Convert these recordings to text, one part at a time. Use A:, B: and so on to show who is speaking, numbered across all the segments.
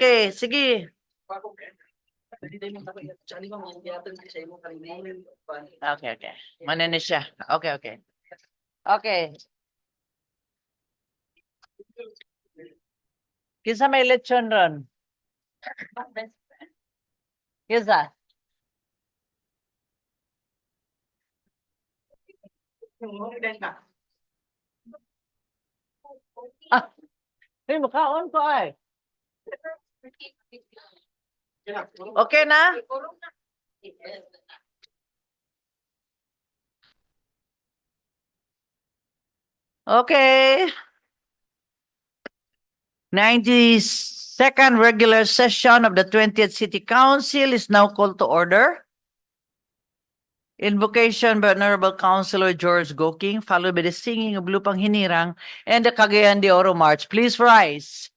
A: Okay, sige. Okay, okay. Manini siya. Okay, okay. Okay. Kinsa may lechon ron? Kinsa? Ah, hey, makaon ko ay. Okay na? Okay. 92nd regular session of the 20th City Council is now called to order. Invocation by Honorable Councilor George Goking, followed by the singing of Lupang Hinirang and the Cagayan de Oro March. Please rise.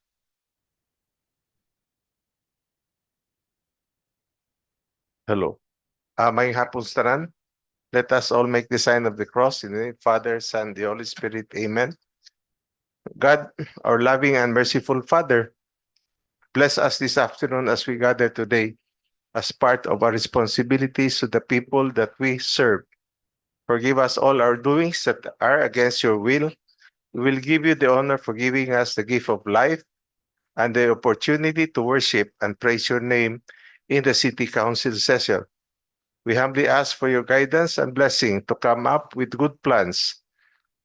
B: Hello. May hapon tanan. Let us all make the sign of the cross in the name of Father, Son, the Holy Spirit. Amen. God, our loving and merciful Father, bless us this afternoon as we gather today as part of our responsibilities to the people that we serve. Forgive us all our doings that are against your will. We will give you the honor for giving us the gift of life and the opportunity to worship and praise your name in the City Council session. We humbly ask for your guidance and blessing to come up with good plans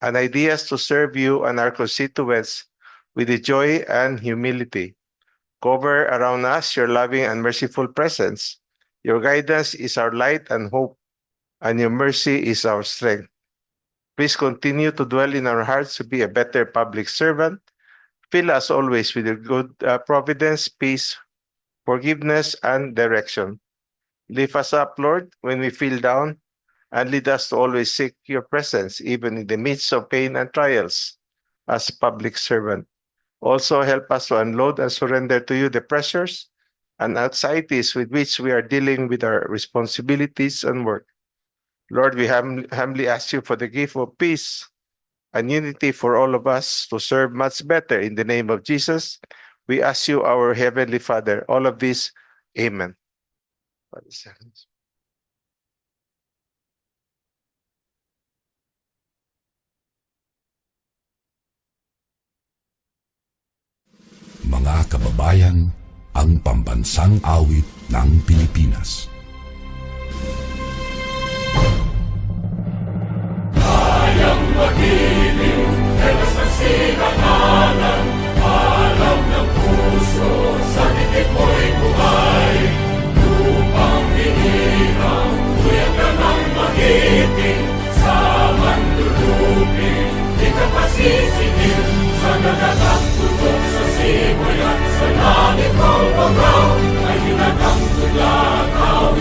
B: and ideas to serve you and our constituents with the joy and humility. Cover around us your loving and merciful presence. Your guidance is our light and hope, and your mercy is our strength. Please continue to dwell in our hearts to be a better public servant. Fill us always with your good providence, peace, forgiveness, and direction. Lift us up, Lord, when we feel down, and lead us to always seek your presence, even in the midst of pain and trials, as public servant. Also, help us to unload and surrender to you the pressures and anxieties with which we are dealing with our responsibilities and work. Lord, we humbly ask you for the gift of peace and unity for all of us to serve much better. In the name of Jesus, we ask you, our Heavenly Father, all of this. Amen.
C: Mga kababayan, ang pambansang awit ng Pilipinas.
D: Kayang magiliw, helas ng sinangalan, alam ng puso, sa dikit mo'y buhay. Lupang hinirang, tuyag ka ng magiting, sa mandulupin, di ka pasisingil, sa dagatang tutok sa simoy at sa langit mong pagaw, ay hinatang tulakaw,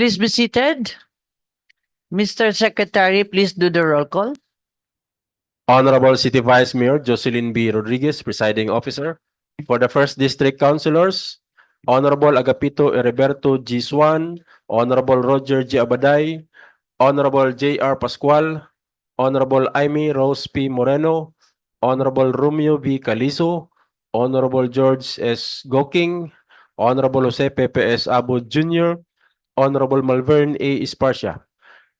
A: Please be seated. Mr. Secretary, please do the roll call.
E: Honorable City Vice Mayor Jocelyn B. Rodriguez, Presiding Officer. For the First District Councilors, Honorable Agapito Heriberto G. Swan, Honorable Roger G. Abaday, Honorable J.R. Pascual, Honorable Amy Rose P. Moreno, Honorable Romeo B. Calizo, Honorable George S. Goking, Honorable Jose Pepe S. Abud Jr., Honorable Malvern A. Esparcia.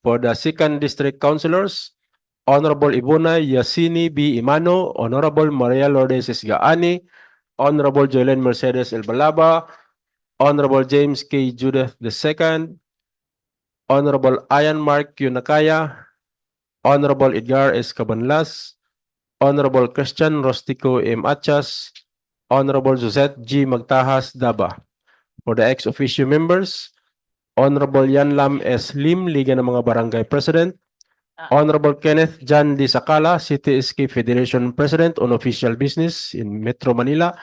E: For the Second District Councilors, Honorable Ibuna Yasini B. Imano, Honorable Maria Lourdes Esgaani, Honorable Jolen Mercedes Elbalaba, Honorable James K. Judith II, Honorable Ian Mark Yunakaya, Honorable Edgar S. Cabanlas, Honorable Christian Rostico M. Achas, Honorable Josette G. Magtahas Daba. For the ex-officio members, Honorable Yan Lam S. Lim, Liga ng mga Barangay President, Honorable Kenneth John D. Sakala, City Escape Federation President on official business in Metro Manila,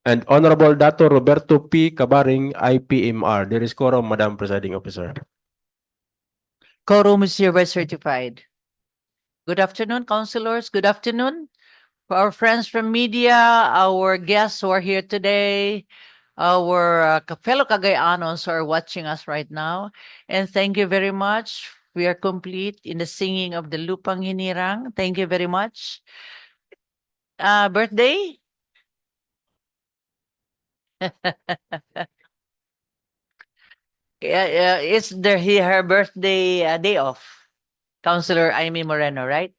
E: and Honorable Dato Roberto P. Cabaring, IPMR. There is quorum, Madam Presiding Officer.
A: Quorum is hereby certified. Good afternoon, councilors. Good afternoon. For our friends from media, our guests who are here today, our fellow Cagayanos who are watching us right now. And thank you very much. We are complete in the singing of the Lupang Hinirang. Thank you very much. Birthday? It's her birthday day off. Councilor Amy Moreno, right?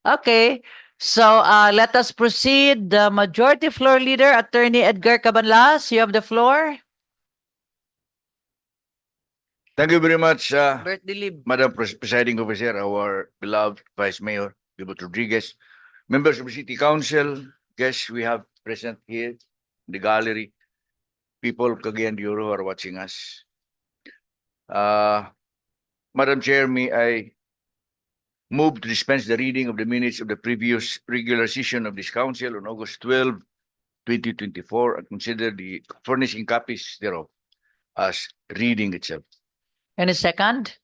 A: Okay. So let us proceed. The Majority Floor Leader, Attorney Edgar Cabanlas, you have the floor.
F: Thank you very much,
A: Birthday leave.
F: Madam Presiding Officer, our beloved Vice Mayor, Gilbert Rodriguez, members of the City Council, guests we have present here in the gallery, people of Cagayan de Oro who are watching us. Madam Chair, may I move to dispense the reading of the minutes of the previous regular session of this council on August 12, 2024, and consider the furnishing copies thereof as reading itself.
A: Any second?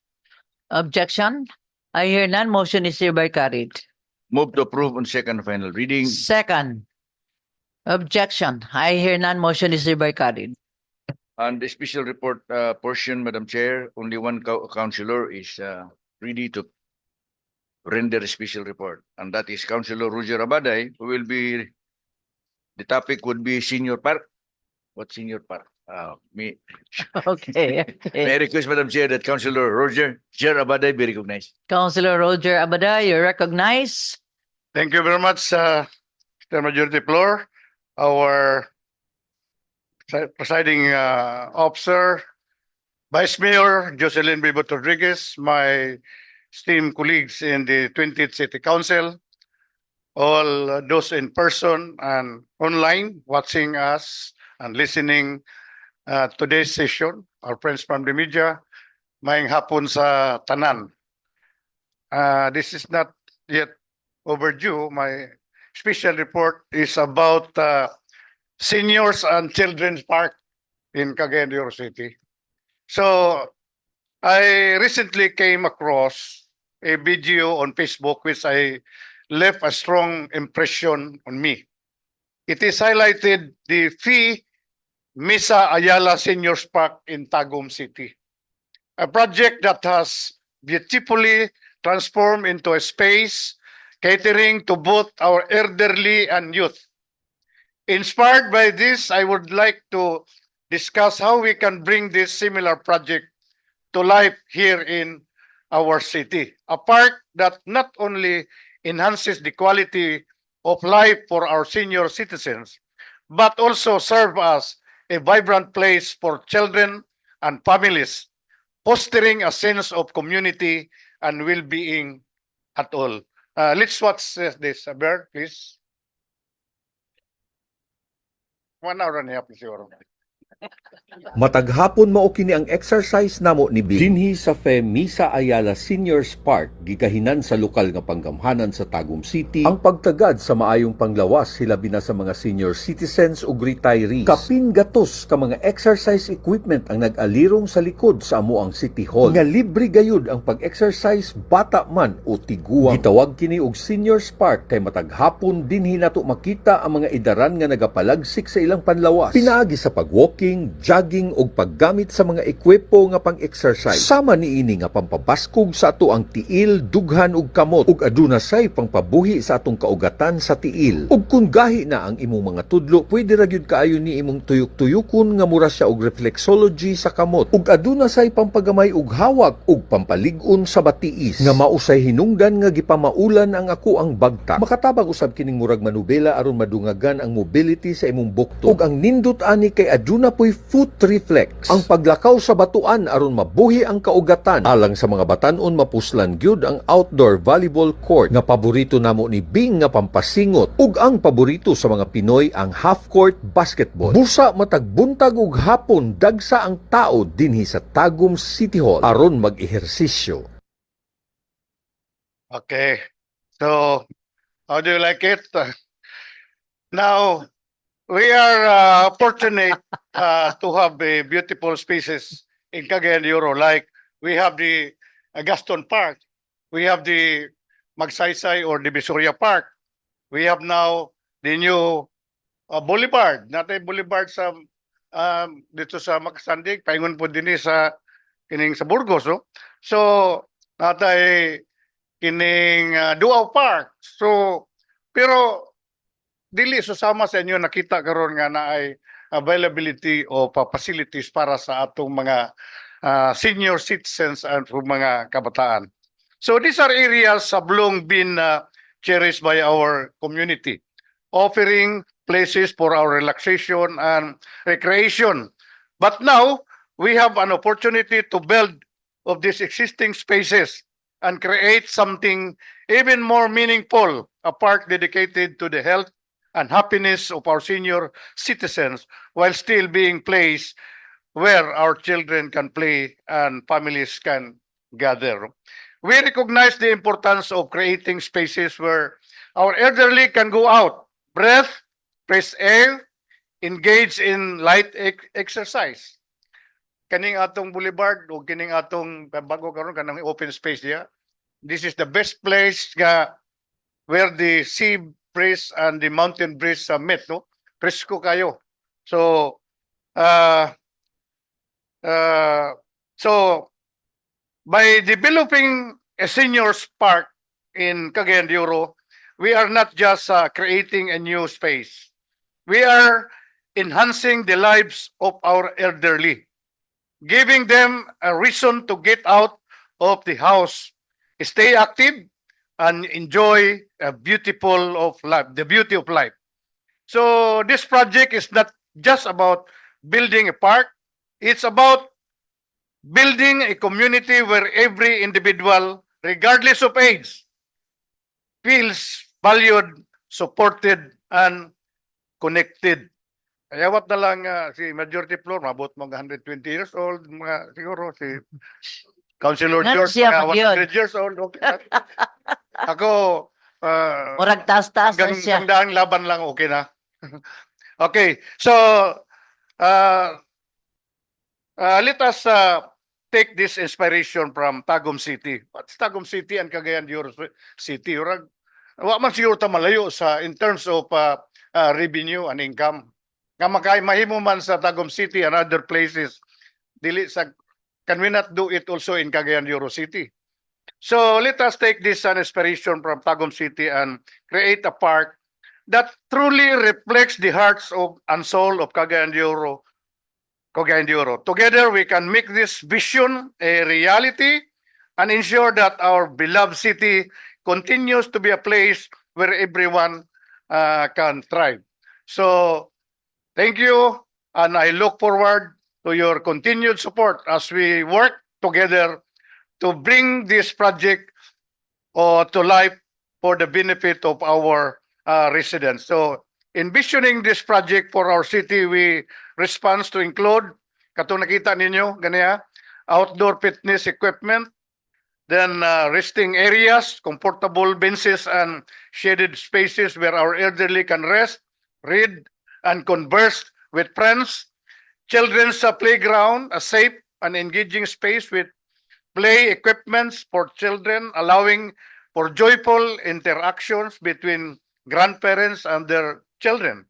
A: Objection? I hear none. Motion is hereby carried.
F: Move to approve on second and final reading.
A: Second. Objection. I hear none. Motion is hereby carried.
F: On the special report portion, Madam Chair, only one councillor is ready to render a special report, and that is Councillor Roger Abaday, who will be, the topic would be Senior Park. What Senior Park? May
A: Okay.
F: I request, Madam Chair, that Councillor Roger Abaday be recognized.
A: Councilor Roger Abada, you recognize.
G: Thank you very much, Mr. Majority Floor. Our presiding officer, Vice Mayor Jocelyn B. Rodriguez, my esteemed colleagues in the 20th City Council, all those in person and online watching us and listening today's session, our friends from the media, maayong hapon sa tanan. This is not yet overdue. My special report is about seniors and children's park in Cagayan de Oro City. So I recently came across a video on Facebook which I left a strong impression on me. It is highlighted the Fee Misa Ayala Seniors Park in Tagum City, a project that has beautifully transformed into a space catering to both our elderly and youth. Inspired by this, I would like to discuss how we can bring this similar project to life here in our city. A park that not only enhances the quality of life for our senior citizens, but also serve as a vibrant place for children and families, fostering a sense of community and well-being at all. Let's watch this. Bert, please. 1 hour and a half, siguro.
H: Mataghapon mao kini ang exercise namo ni Bing. Dinhi sa Misa Ayala Seniors Park, gigahinan sa lokal nga panggamhanan sa Tagum City, ang pagtagad sa maayong panglawas hilabi na sa mga senior citizens ug retirees. Kapin gatos ka mga exercise equipment ang nag-alirong sa likod sa amuang City Hall. Nga libre gayud ang pag-exercise bata man o tiguang. Gitawag kini og Seniors Park kay mataghapon dinhi nato makita ang mga idaran nga nagapalagsik sa ilang panlawas. Pinaagi sa pag-walking, jogging og paggamit sa mga ekwipo nga pang-exercise. Sama niini nga pampabaskog sa ato ang tiil, dughan ug kamot ug aduna say pangpabuhi sa atong kaugatan sa tiil. Ug kun gahi na ang imong mga tudlo, pwede ra gyud kaayo ni imong tuyok-tuyokon nga mura siya og reflexology sa kamot. Ug aduna say pampagamay og hawak ug pampalig-on sa batiis nga mausay hinungdan nga gipamaulan ang ako ang bagta. Makatabang usab kining murag manubela aron madungagan ang mobility sa imong bukto. Ug ang nindot ani kay aduna poy foot reflex, ang paglakaw sa batuan aron mabuhi ang kaugatan. Alang sa mga batan-on mapuslan gyud ang outdoor volleyball court nga paborito namo ni Bing nga pampasingot, ug ang paborito sa mga Pinoy ang half-court basketball. Busa matag buntag ug hapon dagsa ang tao dinhi sa Tagum City Hall aron mag-ehersisyo.
G: Okay. So, how do you like it? Now, we are fortunate to have beautiful spaces in Cagayan de Oro. Like we have the Gaston Park, we have the Magsaysay or Divisoria Park. We have now the new Boulevard. Natay Boulevard sa dito sa Makasandig, paingon po din sa kining sa Burgos. No? So, natay kining Duao Park. So, pero dili susama sa inyo nakita karon nga na ay availability o facilities para sa atong mga senior citizens and mga kabataan. So these are areas have long been cherished by our community, offering places for our relaxation and recreation. But now we have an opportunity to build of these existing spaces and create something even more meaningful, a park dedicated to the health and happiness of our senior citizens while still being placed where our children can play and families can gather. We recognize the importance of creating spaces where our elderly can go out, breathe, fresh air, engage in light exercise. Kaning atong boulevard o kining atong bago karon kanang open space diya. This is the best place nga where the sea breeze and the mountain breeze meet, no? Presko kayo. So, so by developing a seniors park in Cagayan de Oro, we are not just creating a new space. We are enhancing the lives of our elderly, giving them a reason to get out of the house, stay active, and enjoy a beautiful of life, the beauty of life. So this project is not just about building a park. It's about building a community where every individual, regardless of age, feels valued, supported, and connected. Kaya wat na lang si majority floor, mabot mga 120 years old, mga siguro si Councilor
A: Not
G: George,
A: siya
G: mga
A: magyod.
G: 100 years old. Okay. Ako,
A: Murag taas-taas na siya.
G: hanggang laban lang, okay na. Okay, so let us take this inspiration from Tagum City. What's Tagum City and Cagayan de Oro City? Wa man siguro ta malayo sa in terms of revenue and income. Nga mahimo man sa Tagum City and other places, dili sa can we not do it also in Cagayan de Oro City? So let us take this inspiration from Tagum City and create a park that truly reflects the hearts of and soul of Cagayan de Oro. Together we can make this vision a reality and ensure that our beloved city continues to be a place where everyone can thrive. So thank you, and I look forward to your continued support as we work together to bring this project to life for the benefit of our residents. So envisioning this project for our city, we response to include, katong nakita ninyo, ganiya, outdoor fitness equipment, then resting areas, comfortable benches and shaded spaces where our elderly can rest, read, and converse with friends. Children's playground, a safe and engaging space with play equipments for children, allowing for joyful interactions between grandparents and their children.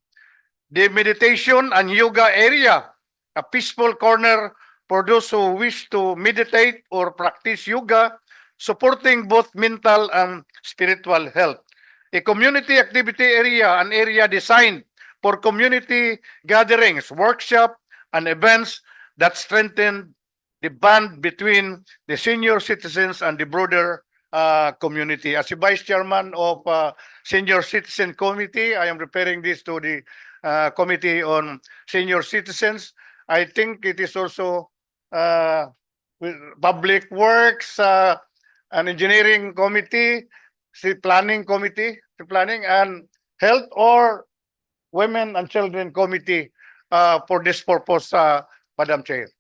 G: The meditation and yoga area, a peaceful corner for those who wish to meditate or practice yoga, supporting both mental and spiritual health. A community activity area, an area designed for community gatherings, workshops, and events that strengthen the bond between the senior citizens and the broader community. As the Vice Chairman of Senior Citizen Committee, I am referring this to the Committee on Senior Citizens. I think it is also with Public Works and Engineering Committee, the Planning Committee, the Planning and Health or Women and Children Committee for this purpose, Madam Chair.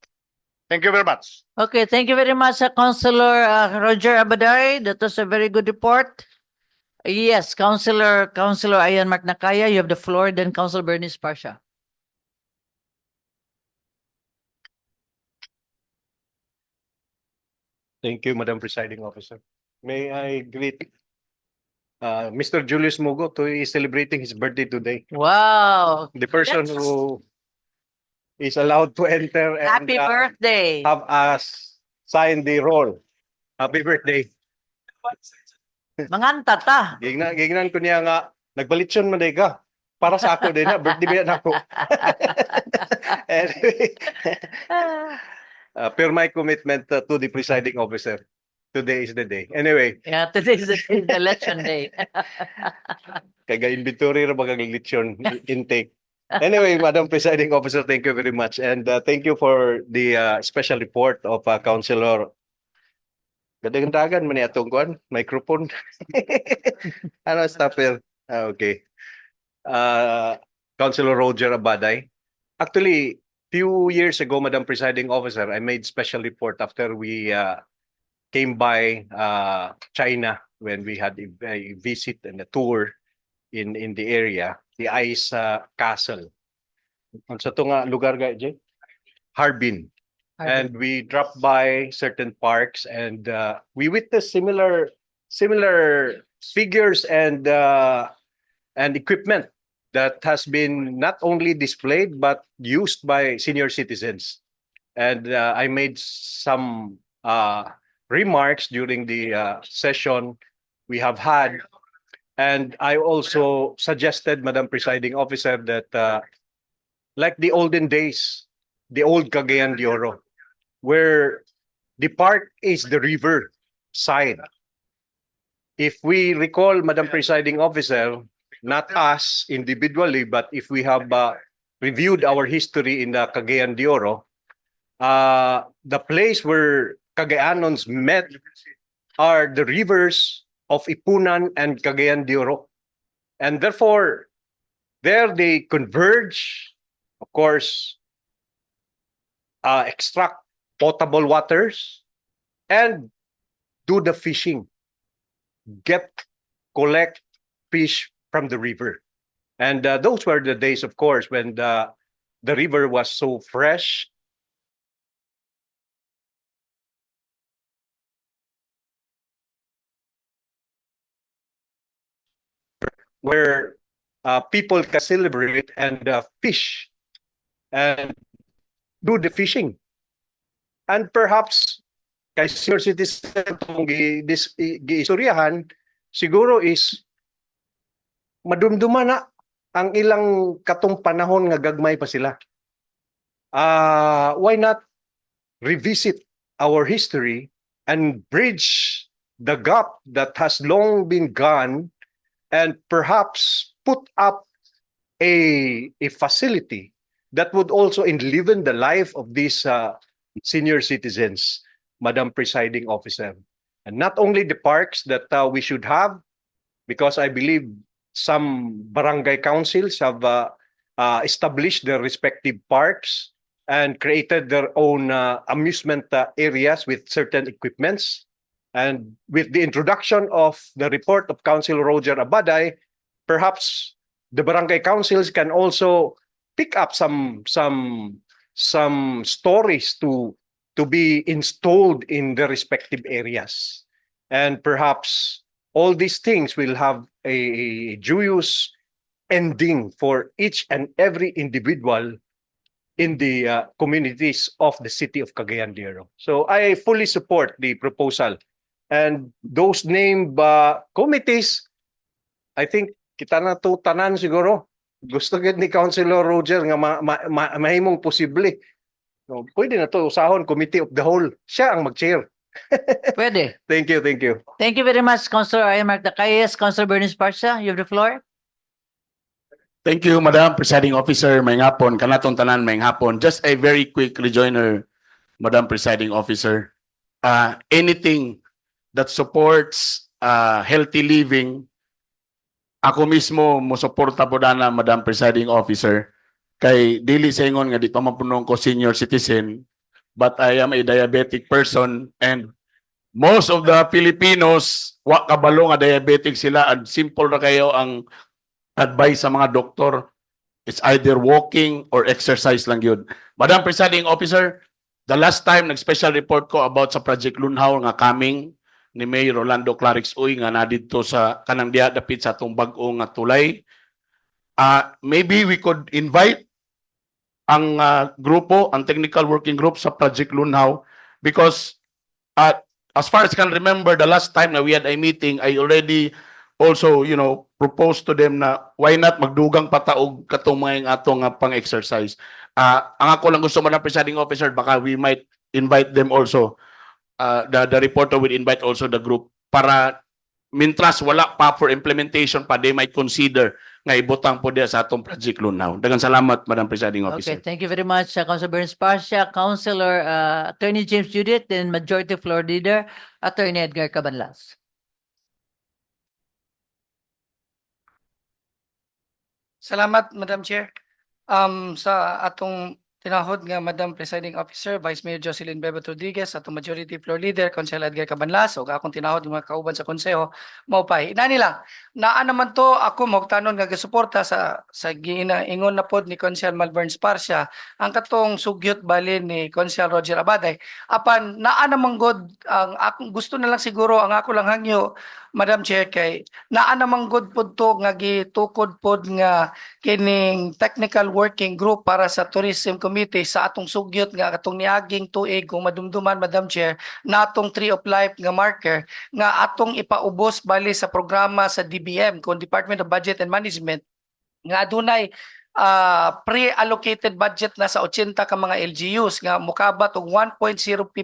G: Thank you very much.
A: Okay, thank you very much, Councilor Roger Abaday. That was a very good report. Yes, Councilor Ayan Mark Nakaya, you have the floor. Then Councilor Bernice Parsha.
I: Thank you, Madam Presiding Officer. May I greet Mr. Julius Mugo, who is celebrating his birthday today.
A: Wow.
I: The person
A: That's-
I: who is allowed to enter and
A: Happy birthday.
I: have us sign the roll. Happy birthday.
A: Manganta ta.
I: Gignan ko niya nga, nagbalitson man day ka. Para sa ako din na, birthday na ako. Anyway, per my commitment to the presiding officer, today is the day. Anyway,
A: Yeah, today is the election day.
I: kaya inventory ra bagang lechon intake. Anyway, Madam Presiding Officer, thank you very much. And thank you for the special report of Councilor. Gadang-dagan man ni atong kuan, microphone. Ano, stop here. Okay. Councilor Roger Abaday. Actually, few years ago, Madam Presiding Officer, I made special report after we came by China when we had a visit and a tour in the area, the Ice Castle. Sa to nga lugar ga Jay? Harbin. And we dropped by certain parks and we witnessed similar figures and equipment that has been not only displayed but used by senior citizens. And I made some remarks during the session we have had. And I also suggested, Madam Presiding Officer, that like the olden days, the old Cagayan de Oro, where the park is the river side. If we recall, Madam Presiding Officer, not us individually, but if we have reviewed our history in the Cagayan de Oro, the place where Cagayanons met are the rivers of Ipunan and Cagayan de Oro. And therefore, there they converge, of course, extract potable waters and do the fishing, collect fish from the river. And those were the days, of course, when the river was so fresh. Where people can celebrate and fish and do the fishing. And perhaps kay senior citizen kung giistoryahan, siguro is madumduman na ang ilang katong panahon nga gagmay pa sila. Why not revisit our history and bridge the gap that has long been gone and perhaps put up a facility that would also enliven the life of these senior citizens, Madam Presiding Officer. And not only the parks that we should have, because I believe some barangay councils have established their respective parks and created their own amusement areas with certain equipments. And with the introduction of the report of Councilor Roger Abaday, perhaps the barangay councils can also pick up some stories to be installed in the respective areas. And perhaps all these things will have a joyous ending for each and every individual in the communities of the city of Cagayan de Oro. So I fully support the proposal. And those named committees, I think kita na to tanan siguro. Gusto gid ni Councilor Roger nga mahimong posible. No, pwede na to usahon committee of the whole. Siya ang mag-chair.
A: Pwede.
I: Thank you, thank you.
A: Thank you very much, Councilor Ian Mark Dacayes. Councilor Bernice Parsa, you have the floor.
J: Thank you, Madam Presiding Officer. May hapon, kanatong tanan may hapon. Just a very quick rejoinder, Madam Presiding Officer. Anything that supports healthy living, ako mismo mo suporta po na, Madam Presiding Officer. Kay dili sa ingon nga di pa mapunong ko senior citizen, but I am a diabetic person and most of the Filipinos wa kabalo nga diabetic sila and simple ra kayo ang advice sa mga doktor. It's either walking or exercise lang yun. Madam Presiding Officer, the last time nag-special report ko about sa Project Lunhaw nga coming ni Mayor Rolando Clarix Uy nga nadito sa kanang diha dapit sa atong bag-o nga tulay. Maybe we could invite ang grupo, ang technical working group sa Project Lunhaw because as far as I can remember, the last time na we had a meeting, I already also, proposed to them na why not magdugang pataog katong mga atong pang-exercise. Ang ako lang gusto, Madam Presiding Officer, baka we might invite them also. The reporter will invite also the group para mintras wala pa for implementation pa, they might consider nga ibutang po dia sa atong Project Lunhaw. Daghang salamat, Madam Presiding Officer.
A: Okay, thank you very much, Councilor Bernice Parsa, Councilor Attorney James Judith, and Majority Floor Leader, Attorney Edgar Cabanlas.
K: Salamat, Madam Chair. Sa atong tinahod nga Madam Presiding Officer, Vice Mayor Jocelyn Bebot Rodriguez, atong Majority Floor Leader, Councilor Edgar Cabanlas, o akong tinahod ng mga kauban sa konseho, maupay. Inani lang, naa naman to ako magtanon nga gasuporta sa ingon na pod ni Councilor Malvern Sparcia, ang katong sugyot balin ni Councilor Roger Abaday. Apan, naa naman god, ang akong gusto na lang siguro, ang ako lang hangyo, Madam Chair, kay naa naman god pod to nga gitukod pod nga kining technical working group para sa tourism committee sa atong sugyot nga atong niaging tuig kung madumduman, Madam Chair, na atong Tree of Life nga marker nga atong ipaubos bali sa programa sa DBM kung Department of Budget and Management nga adunay pre-allocated budget na sa 80 ka mga LGUs nga mukabat og 1.055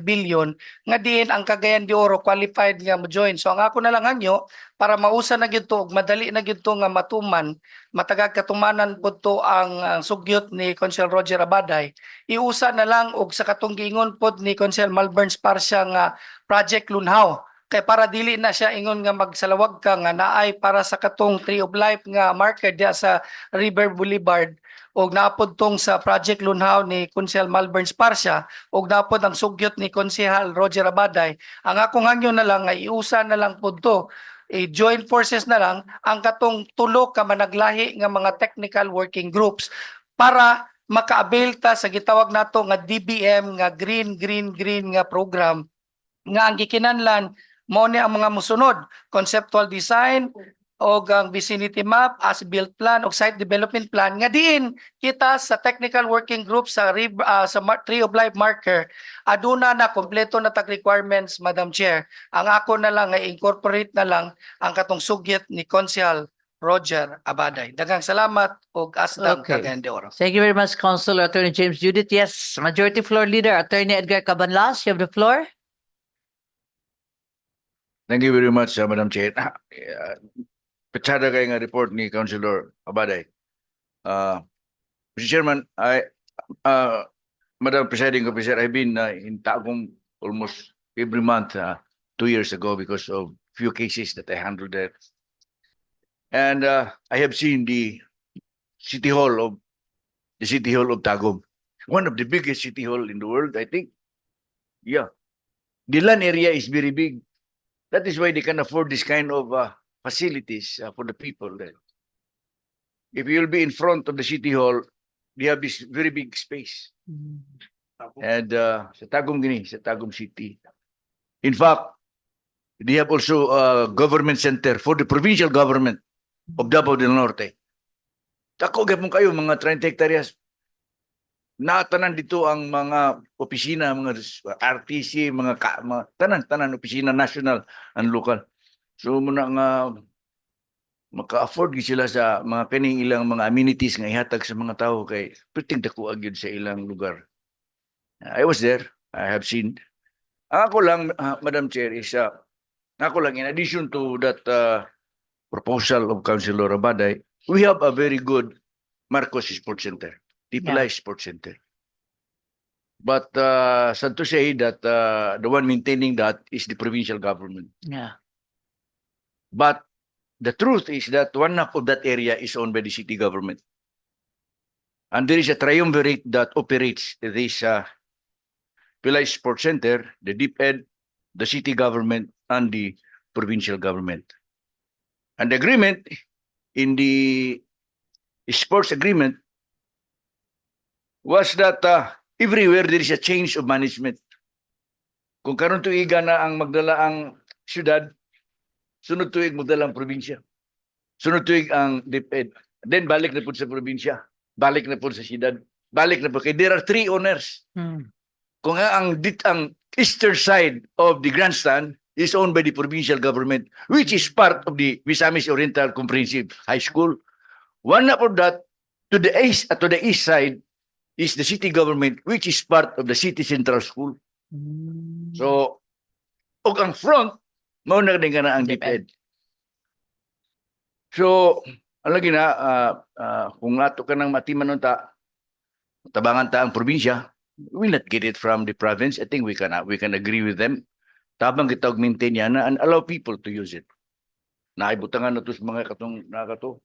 K: billion nga diin ang Cagayan de Oro qualified nga mo join. So ang ako na lang hangyo para mausa na gyud to ug madali na gyud to nga matuman, matagag katumanan pud to ang sugyot ni Councilor Roger Abaday. Iusa na lang og sa katong giingon pod ni Councilor Malvern Sparcia nga Project Lunhaw. Kay para dili na siya ingon nga magsalawag ka nga naay para sa katong Tree of Life nga marker dia sa River Boulevard og naapod tong sa Project Lunhaw ni Councilor Malvern Sparcia og naapod ang sugyot ni Councilor Roger Abaday. Ang akong hangyo na lang nga iusa na lang pud to, join forces na lang ang katong tulo ka managlahi nga mga technical working groups para maka-avail ta sa gitawag nato nga DBM nga green nga program nga ang gikinahanglan mao ni ang mga mosunod: conceptual design o ang vicinity map, as-built plan o site development plan nga diin kita sa technical working group sa Tree of Life marker aduna na kompleto na tag requirements, Madam Chair. Ang ako na lang ay incorporate na lang ang katong sugyot ni Councilor Roger Abaday. Daghang salamat ug asdang Cagayan de Oro.
A: Thank you very much, Councilor Attorney James Judith. Yes, Majority Floor Leader, Attorney Edgar Cabanlas, you have the floor.
F: Thank you very much, Madam Chair. Petsada kayo nga report ni Councilor Abaday. Mr. Chairman, Madam Presiding Officer, I've been in Tagum almost every month 2 years ago because of few cases that I handled there. And I have seen the City Hall of Tagum. One of the biggest city hall in the world, I think. Yeah. The land area is very big. That is why they can afford this kind of facilities for the people there. If you'll be in front of the City Hall, they have this very big space. And sa Tagum gini, sa Tagum City. In fact, they have also a government center for the provincial government of Davao del Norte. Tako gapon kayo mga 30 hektaryas. Natanan dito ang mga opisina, mga RTC, mga tanan opisina national and local. So muna nga maka-afford gyud sila sa mga kaning ilang mga amenities nga ihatag sa mga tao kay perting dako gyud sa ilang lugar. I was there. I have seen. Ako lang, Madam Chair, is ako lang, in addition to that proposal of Councilor Abaday, we have a very good Marcos Sports Center, Tipilay Sports Center. But sad to say that the one maintaining that is the provincial government.
A: Yeah.
F: But the truth is that one half of that area is owned by the city government. And there is a triumvirate that operates this Pilay Sports Center, the DepEd, the city government, and the provincial government. And the agreement, in the sports agreement, was that everywhere there is a change of management. Kung karon tuiga na ang magdala ang syudad, sunod tuig magdala ang probinsya. Sunod tuig ang DepEd. Then balik na po sa probinsya. Balik na po sa syudad. Balik na po. Kaya there are 3 owners. Kung ang eastern side of the grandstand is owned by the provincial government, which is part of the Misamis Oriental Comprehensive High School. One of that, to the east side, is the city government, which is part of the City Central School. So, og ang front, mao na din kana ang DepEd. So, alagi na, kung ato ka ng matiman ta, tabangan ta ang probinsya, we will not get it from the province. I think we can agree with them. Tabang kita maintain yan and allow people to use it. Naibutangan na to sa mga katong nakato.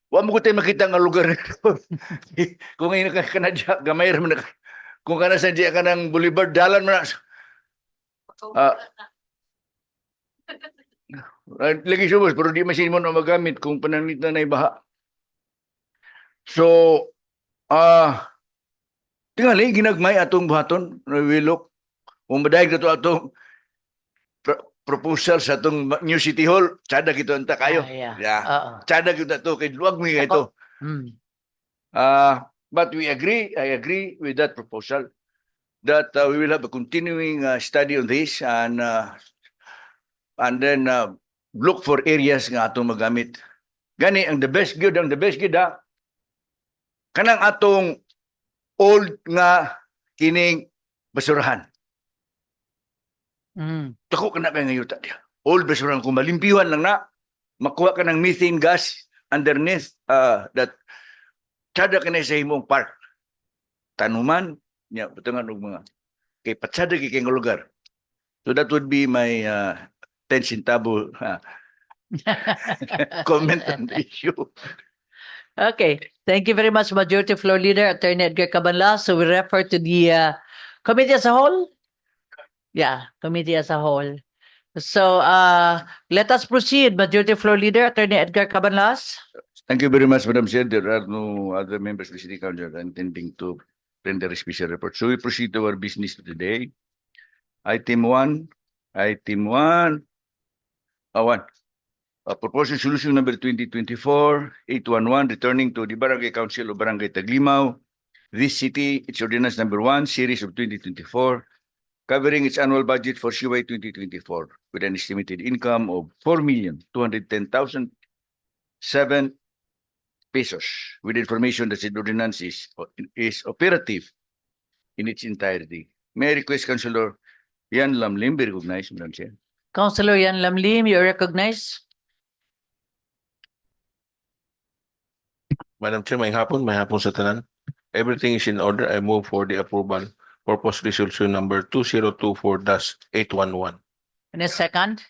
F: Wa mo ko tayo makita nga lugar nito. Kung ngayon ka na dyan, gamay rin na. Kung ka na sa dyan ka ng Boulevard, dalan mo na. Lagi subos, pero di masin mo na magamit kung pananit na ibaha. So, tingali, ginagmay atong buhaton, wilok. Kung madahig na to atong proposal sa atong new city hall, tsada kito anta kayo. Tsada kito to, kay luwag mo nga ito. But I agree with that proposal that we will have a continuing study on this and then look for areas nga atong magamit. Gani, ang the best good, kanang atong old nga kining basurahan. Tako ka na kayo ngayon tayo. Old basurahan, kung malimpiwan lang na, makuha ka ng methane gas underneath that tsada ka na sa imong park. Tanuman, niya, patungan og mga kay patsada kay lugar. So that would be my 10 centavo comment on the issue.
A: Okay. Thank you very much, Majority Floor Leader, Attorney Edgar Cabanlas. So we refer to the committee as a whole? Yeah, committee as a whole. So let us proceed, Majority Floor Leader, Attorney Edgar Cabanlas.
F: Thank you very much, Madam Chair. There are no other members of the City Council intending to render a special report. So we proceed to our business today. Item 1. Proposal Solution number 2024-811, returning to the Barangay Council of Barangay Taglimao, this city, its ordinance number 1, series of 2024, covering its annual budget for CY 2024, with an estimated income of 4,210,007 pesos, with information that the ordinance is operative in its entirety. May I request Councilor Yan Lamlim be recognized, Madam Chair.
A: Councilor Yan Lamlim, you're recognized.
L: Madam Chair, may hapon sa tanan. Everything is in order. I move for the approval. Purpose resolution number 2024-811.
A: And a second?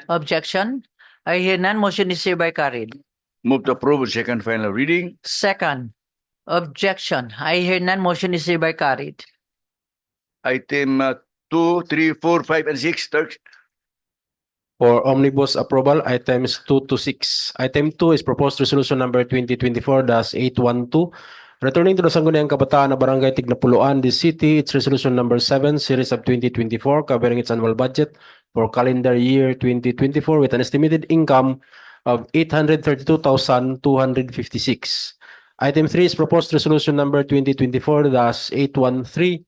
A: Objection? I hear none. Motion is hereby carried.
F: Move to approve on second final reading.
A: Second, objection. I hear none. Motion is hereby carried.
F: Item 2, 3, 4, 5, and 6. Clerk.
E: For omnibus approval, items 2 to 6. Item 2 is proposed resolution number 2024-812, returning to the Sangguniang Kabataan na Barangay Tignapuluan, this city. It's resolution number 7, series of 2024, covering its annual budget for calendar year 2024 with an estimated income of 832,256. Item 3 is proposed resolution number 2024-813,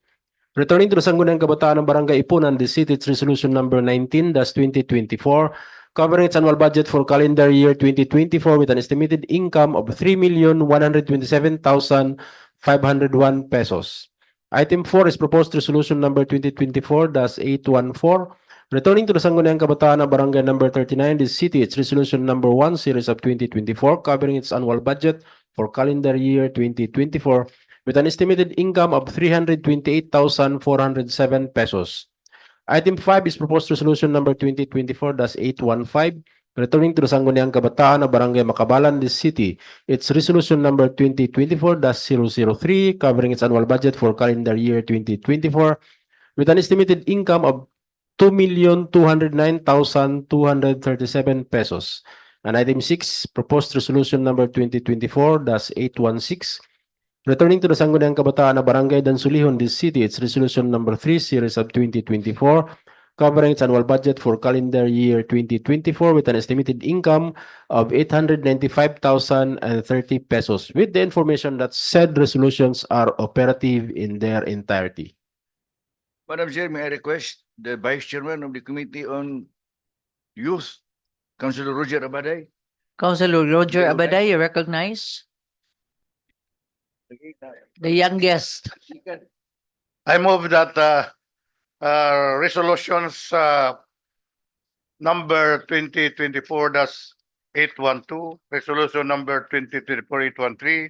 E: returning to the Sangguniang Kabataan ng Barangay Ipunan, this city. It's resolution number 19-2024, covering its annual budget for calendar year 2024 with an estimated income of 3,127,501 pesos. Item 4 is proposed resolution number 2024-814, returning to the Sangguniang Kabataan ng Barangay number 39, this city. It's resolution number 1, series of 2024, covering its annual budget for calendar year 2024 with an estimated income of 328,407 pesos. Item 5 is proposed resolution number 2024-815, returning to the Sangguniang Kabataan na Barangay Makabalan, this city. It's resolution number 2024-003, covering its annual budget for calendar year 2024 with an estimated income of 2,209,237 pesos. And item 6, proposed resolution number 2024-816, returning to the Sangguniang Kabataan na Barangay Dansulihon, this city. It's resolution number 3, series of 2024, covering its annual budget for calendar year 2024 with an estimated income of 895,030 pesos, with the information that said resolutions are operative in their entirety.
F: Madam Chair, may I request the Vice Chairman of the Committee on Youth, Councilor Roger Abaday?
A: Councilor Roger
F: Okay.
A: Abaday, you recognize? The youngest.
G: I move that resolutions number 2024-812, resolution number 2024-813,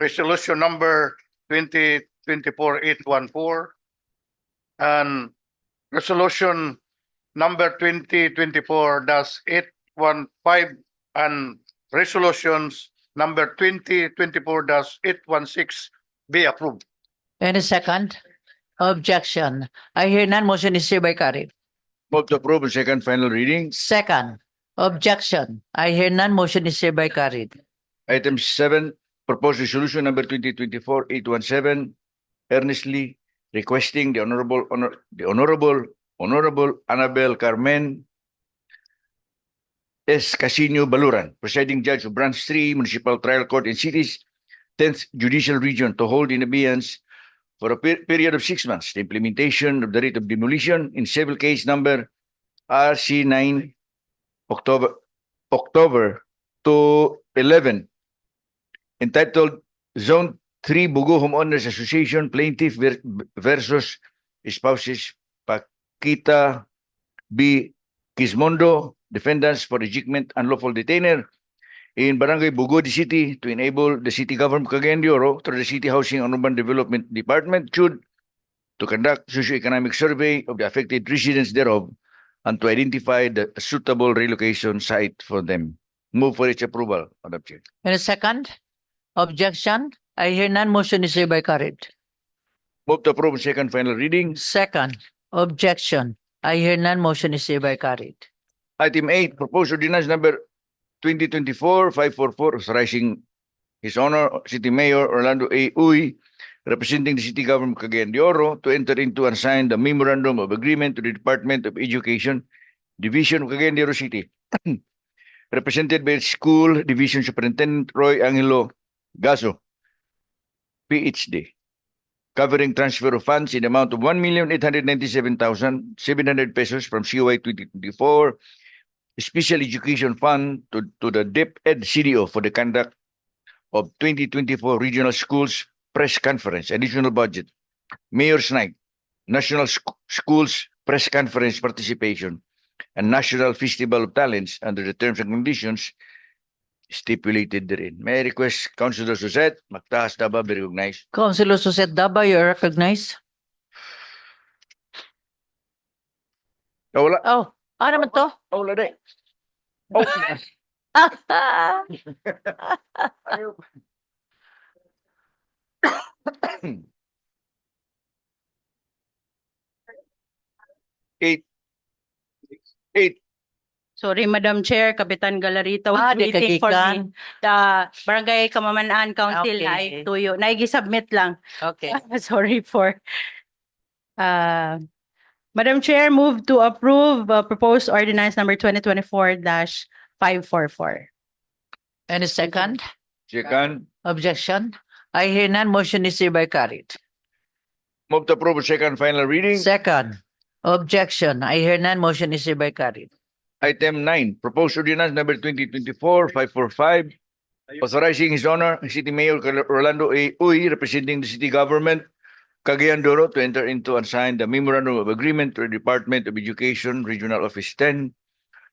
G: resolution number 2024-814, and resolution number 2024-815, and resolutions number 2024-816 be approved.
A: Any second? Objection. I hear none. Motion is hereby carried.
F: Move to approve on second final reading.
A: Second, objection. I hear none. Motion is hereby carried.
F: Item 7, proposed resolution number 2024-817, earnestly requesting the Honorable Annabel Carmen S. Casino Baluran, presiding judge of Branch 3 Municipal Trial Court in City's 10th Judicial Region, to hold in abeyance for a period of 6 months the implementation of the writ of demolition in civil case number RC9 October 211, entitled Zone 3 Bugo Homeowners Association Plaintiff versus Spouses Paquita B. Quismondo, defendants for ejectment unlawful detainer in Barangay Bugodi City, to enable the City Government of Cagayan de Oro through the City Housing and Urban Development Department to conduct socio-economic survey of the affected residents thereof and to identify the suitable relocation site for them. Move for its approval, Madam Chair.
A: Any second? Objection. I hear none. Motion is hereby carried.
F: Move to approve on second final reading.
A: Second, objection. I hear none. Motion is hereby carried.
F: Item 8, proposed ordinance number 2024-544, authorizing His Honor City Mayor Orlando A. Uy, representing the City Government of Cagayan de Oro, to enter into and sign the Memorandum of Agreement to the Department of Education, Division of Cagayan de Oro City, represented by School Division Superintendent Roy Angelo Gaso, PhD, covering transfer of funds in the amount of 1,897,700 pesos from COI 2024 Special Education Fund to the DepEd CDO for the conduct of 2024 Regional Schools Press Conference, additional budget, Mayor's Night, National Schools Press Conference participation, and National Festival of Talents under the terms and conditions stipulated therein. May I request Councilor Suzette Mactaas Daba be recognized.
A: Councilor Suzette Daba, you are recognized.
F: Wala.
A: Oh, ano naman to?
F: Wala day. Eight. Eight.
M: Sorry, Madam Chair, Kapitan Galarita was
A: Di
M: waiting for
A: kagikan.
M: me. The Barangay Kamamanaan Council
A: Okay.
M: ay tuyo. Naigi-submit lang.
A: Okay.
M: Sorry for. Madam Chair, move to approve proposed ordinance number 2024-544.
A: Any second?
F: Second.
A: Objection? I hear none. Motion is hereby carried.
F: Move to approve second final reading.
A: Second. Objection? I hear none. Motion is hereby carried.
F: Item 9, proposed ordinance number 2024-545, authorizing His Honor, City Mayor Rolando A. Uy, representing the city government, Cagayan de Oro, to enter into and sign the memorandum of agreement to the Department of Education, Regional Office 10,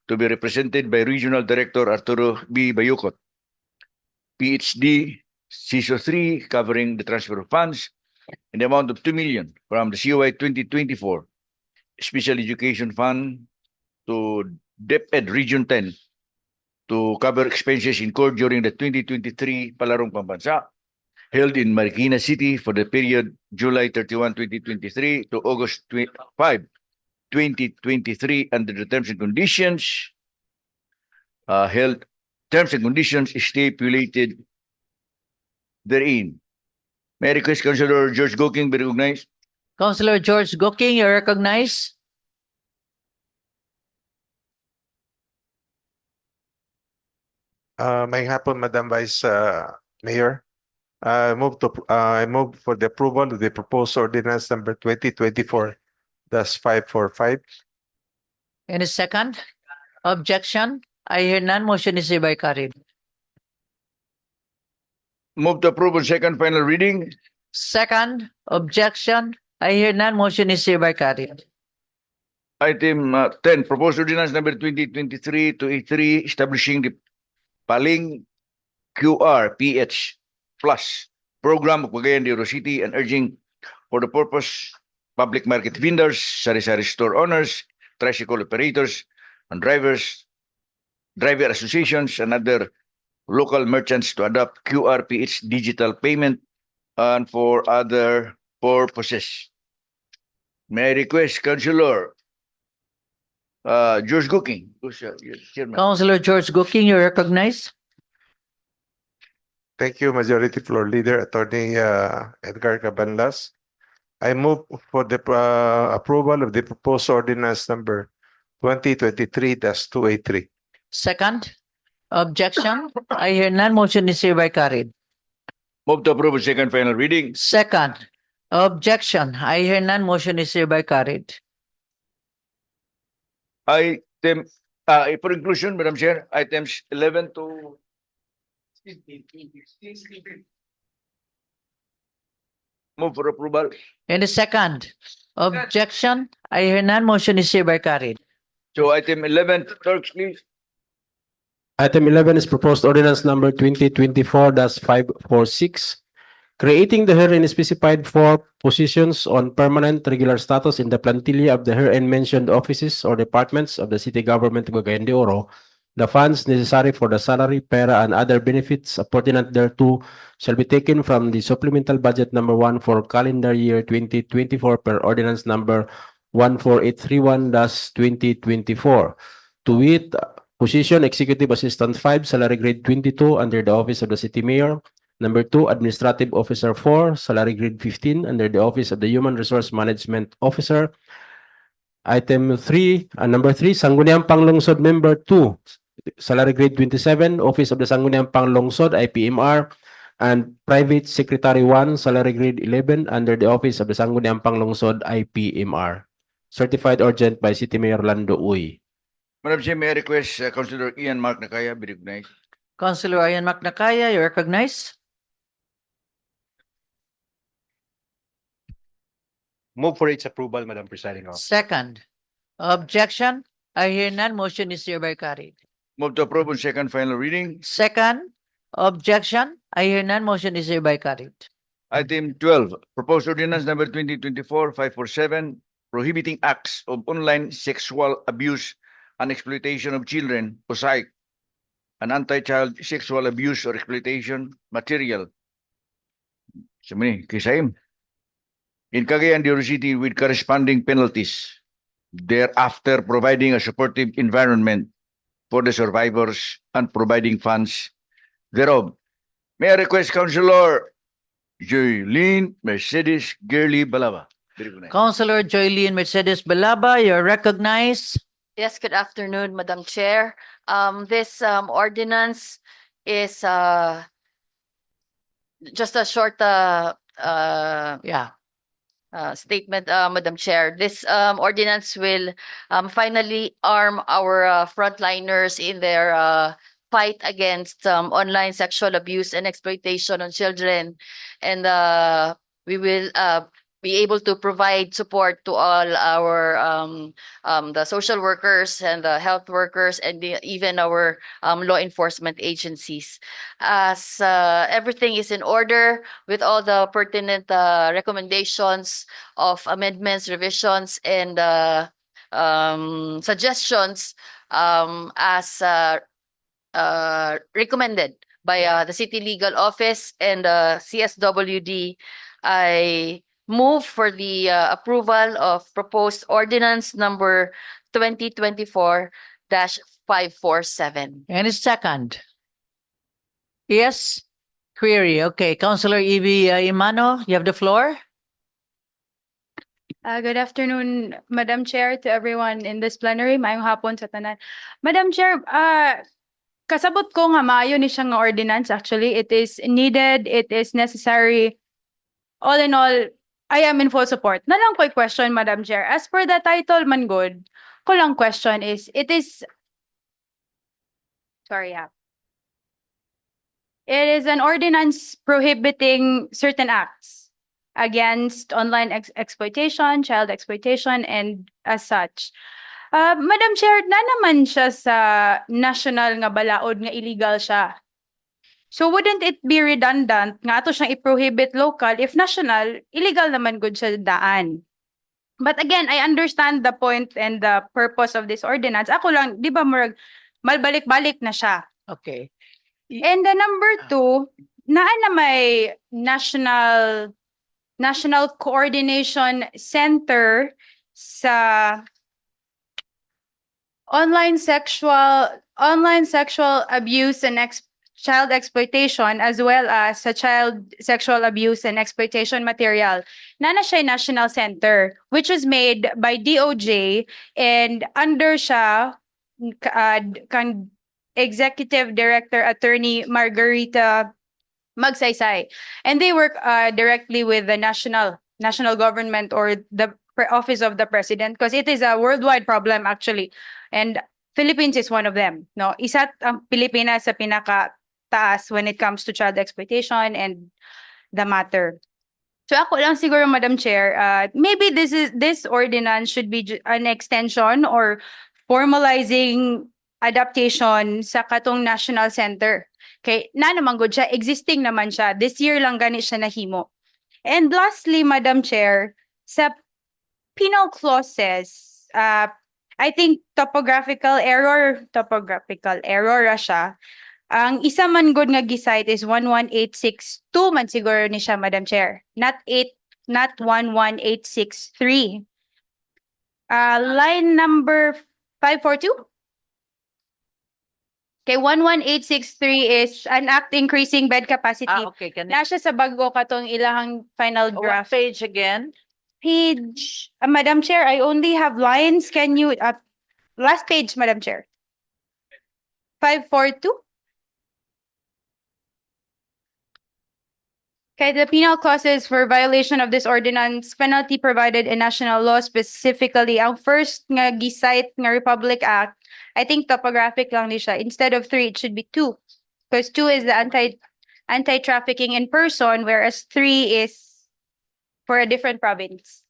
F: to be represented by Regional Director Arturo B. Bayukot, PhD, CISO 3, covering the transfer of funds in the amount of 2 million from the COI 2024 Special Education Fund to DepEd Region 10 to cover expenses incurred during the 2023 Palarong Pambansa held in Marikina City for the period July 31, 2023 to August 5, 2023 under the terms and conditions terms and conditions stipulated therein. May I request Councilor George Goking be recognized?
A: Councilor George Goking, you recognize?
B: May hapon, Madam Vice Mayor. I move for the approval of the proposed ordinance number 2024-545.
A: Any second? Objection? I hear none. Motion is hereby carried.
F: Move to approve on second final reading.
A: Second. Objection? I hear none. Motion is hereby carried.
F: Item 10, proposed ordinance number 2023-283, establishing the Paling QR PH Plus program of Cagayan de Oro City and urging for the purpose public market vendors, sari-sari store owners, tricycle operators, and driver associations and other local merchants to adopt QRPH digital payment and for other purposes. May I request Councilor George Goking, who's your chairman?
A: Councilor George Goking, you recognize?
B: Thank you, Majority Floor Leader Attorney Edgar Cabanlas. I move for the approval of the proposed ordinance number 2023-283.
A: Second. Objection? I hear none. Motion is hereby carried.
F: Move to approve second final reading.
A: Second. Objection? I hear none. Motion is hereby carried.
F: Item, for inclusion, Madam Chair, items 11 to 15. Move for approval.
A: Any second? Objection? I hear none. Motion is hereby carried.
F: So item 11, clerks, please.
E: Item 11 is proposed ordinance number 2024-546, creating the herein specified 4 positions on permanent regular status in the plantilla of the herein mentioned offices or departments of the city government of Cagayan de Oro. The funds necessary for the salary, pera, and other benefits appurtenant thereto shall be taken from the supplemental budget number 1 for calendar year 2024 per ordinance number 14831-2024. To wit, position Executive Assistant 5, salary grade 22 under the office of the City Mayor. Number 2, Administrative Officer 4, salary grade 15 under the office of the Human Resource Management Officer. Item 3, number 3, Sangguniang Panglungsod Member 2, salary grade 27, office of the Sangguniang Panglungsod, IPMR. And Private Secretary 1, salary grade 11 under the office of the Sangguniang Panglungsod, IPMR. Certified urgent by City Mayor Lando Uy.
F: Madam Chair, may I request Councilor Ian Mark Nakaya be recognized?
A: Councilor Ian Macnacaya, you recognize?
I: Move for its approval, Madam Presiding Officer.
A: Second. Objection? I hear none. Motion is hereby carried.
F: Move to approve on second final reading.
A: Second. Objection? I hear none. Motion is hereby carried.
F: Item 12, proposed ordinance number 2024-547, prohibiting acts of online sexual abuse and Exploitation of Children, POSAIC, and Anti-Child Sexual Abuse or Exploitation Material. Kisayim. In Cagayan de Oro City with corresponding penalties, thereafter providing a supportive environment for the survivors and providing funds thereof. May I request Councilor Joylene Mercedes Girly Balaba. Very good night.
A: Councilor Joylene Mercedes Balaba, you're recognized.
N: Yes, good afternoon, Madam Chair. This ordinance is just a short
A: Yeah.
N: statement, Madam Chair. This ordinance will finally arm our frontliners in their fight against online sexual abuse and exploitation on children. And we will be able to provide support to all our the social workers and the health workers and even our law enforcement agencies. As everything is in order with all the pertinent recommendations of amendments, revisions, and suggestions as recommended by the City Legal Office and CSWD, I move for the approval of proposed ordinance number 2024-547.
A: Any second? Yes? Query. Okay. Councilor Evie Imano, you have the floor.
M: Good afternoon, Madam Chair, to everyone in this plenary. Maayong hapon sa tanan. Madam Chair, kasabot ko nga maayo ni siyang ordinance. Actually, it is needed, it is necessary. All in all, I am in full support. Na lang ko'y question, Madam Chair. As per the title man good, ko lang question is, it is, sorry ha. It is an ordinance prohibiting certain acts against online exploitation, child exploitation, and as such. Madam Chair, na naman siya sa national nga balaod nga illegal siya. So wouldn't it be redundant nga ato siyang i-prohibit local if national, illegal naman good siya daan? But again, I understand the point and the purpose of this ordinance. Ako lang, di ba murag, malbalik-balik na siya.
A: Okay.
M: And the number 2, naa na may national coordination center sa online sexual abuse and child exploitation, as well as sa child sexual abuse and exploitation material. Nana siya national center, which was made by DOJ, and under siya kan Executive Director Attorney Margarita Magsaysay. And they work directly with the national government or the office of the president, because it is a worldwide problem actually. And Philippines is one of them. No, isa ang Pilipinas sa pinaka-taas when it comes to child exploitation and the matter. So ako lang siguro, Madam Chair, maybe this ordinance should be an extension or formalizing adaptation sa katong national center. Okay, na naman good siya, existing naman siya. This year lang gani siya nahimo. And lastly, Madam Chair, sa penal clauses, I think topographical error ra siya. Ang isa man good nga gisite is 11862 man siguro ni siya, Madam Chair. Not 11863. Line number 542. Okay, 11863 is an act increasing bed capacity.
A: Okay.
M: Na siya sa bago katong ilahang final
A: What
M: draft.
A: page again?
M: Page, Madam Chair, I only have lines. Can you, last page, Madam Chair. 542. Okay, the penal clauses for violation of this ordinance, penalty provided in national law, specifically, ang first nga gisite nga Republic Act, I think topographic lang ni siya. Instead of 3, it should be 2. Because 2 is the anti-trafficking in person, whereas 3 is for a different province.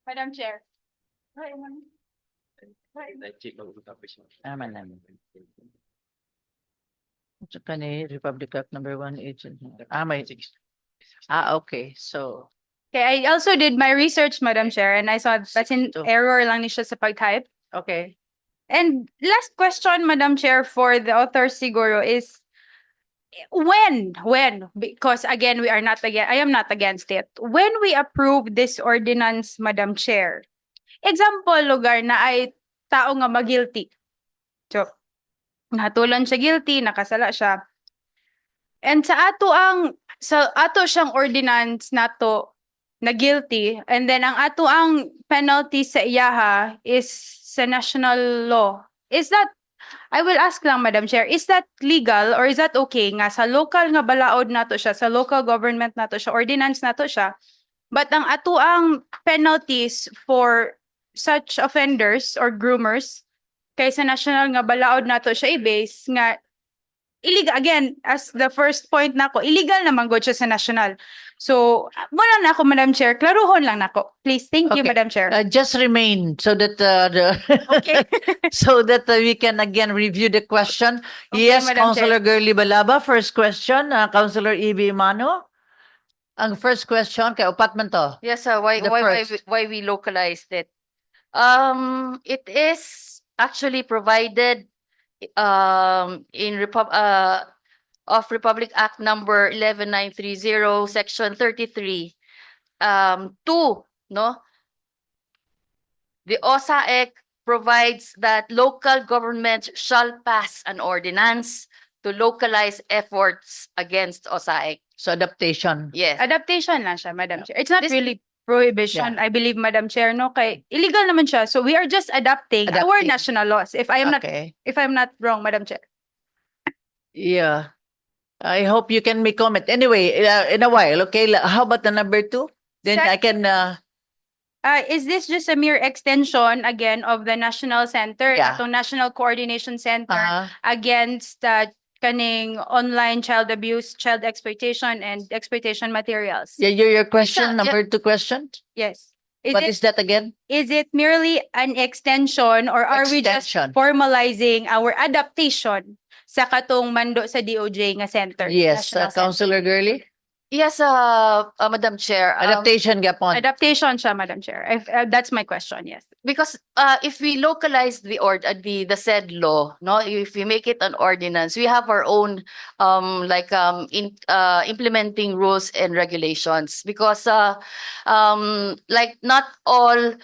M: Madam Chair.
A: Naman naman. Tsaka ni Republic Act number 180. May. Okay. So,
M: Okay, I also did my research, Madam Chair, and I saw that's in
A: 62.
M: error lang ni siya sa pag-type.
A: okay.
M: And last question, Madam Chair, for the author siguro is when, because again, I am not against it. When we approve this ordinance, Madam Chair, example, lugar na ay tao nga mag-guilty. So, nahatulan siya guilty, nakasala siya. And sa ato siyang ordinance nato na guilty, and then ang ato ang penalty sa iyaha is sa national law. Is that, I will ask lang, Madam Chair, is that legal or is that okay nga sa local nga balaod nato siya, sa local government nato siya, ordinance nato siya, but ang ato ang penalties for such offenders or groomers kay sa national nga balaod nato siya i-base nga illegal, again, as the first point nako, illegal naman gud siya sa national. So, muna na ako, Madam Chair, klaruhon lang nako. Please, thank you,
A: Okay.
M: Madam Chair.
A: Just remain so that
M: Okay.
A: so that we can again review the question.
M: Okay,
A: Yes,
M: Madam Chair.
A: Councilor Girly Balaba, first question. Councilor E.B. Mano. Ang first question kay upat man to.
N: Yes,
A: The first.
N: why we localized it? It is actually provided in Republic Act number 11930, section 33. 2, no? The OSAEC provides that local governments shall pass an ordinance to localize efforts against OSAEC.
A: So adaptation.
N: Yes.
M: Adaptation lang siya, Madam Chair. It's not
N: This-
M: really prohibition, I believe, Madam Chair, no? Kay illegal naman siya. So we are just adapting our
A: Adapting.
M: national laws. If I am
A: Okay.
M: not wrong, Madam Chair.
A: Yeah. I hope you can make comment. Anyway, in a while, okay? How about the number 2? Then
M: Sec-
A: I can
M: Is this just a mere extension again of the National Center,
A: Yeah.
M: atong National Coordination Center
A: uh,
M: against kaning online child abuse, child exploitation, and exploitation materials?
A: yeah, your question,
N: Yeah.
A: number 2 question.
M: Yes.
A: What is that again?
M: Is it merely an extension or are we just
A: Extension.
M: formalizing our adaptation sa katong mando sa DOJ nga center?
A: Yes,
M: National Center?
A: Councilor Girly.
N: Yes, Madam Chair.
A: Adaptation gapon.
M: Adaptation siya, Madam Chair. That's my question, yes.
N: Because if we localize the said law, no, if we make it an ordinance, we have our own implementing rules and regulations. Because like not all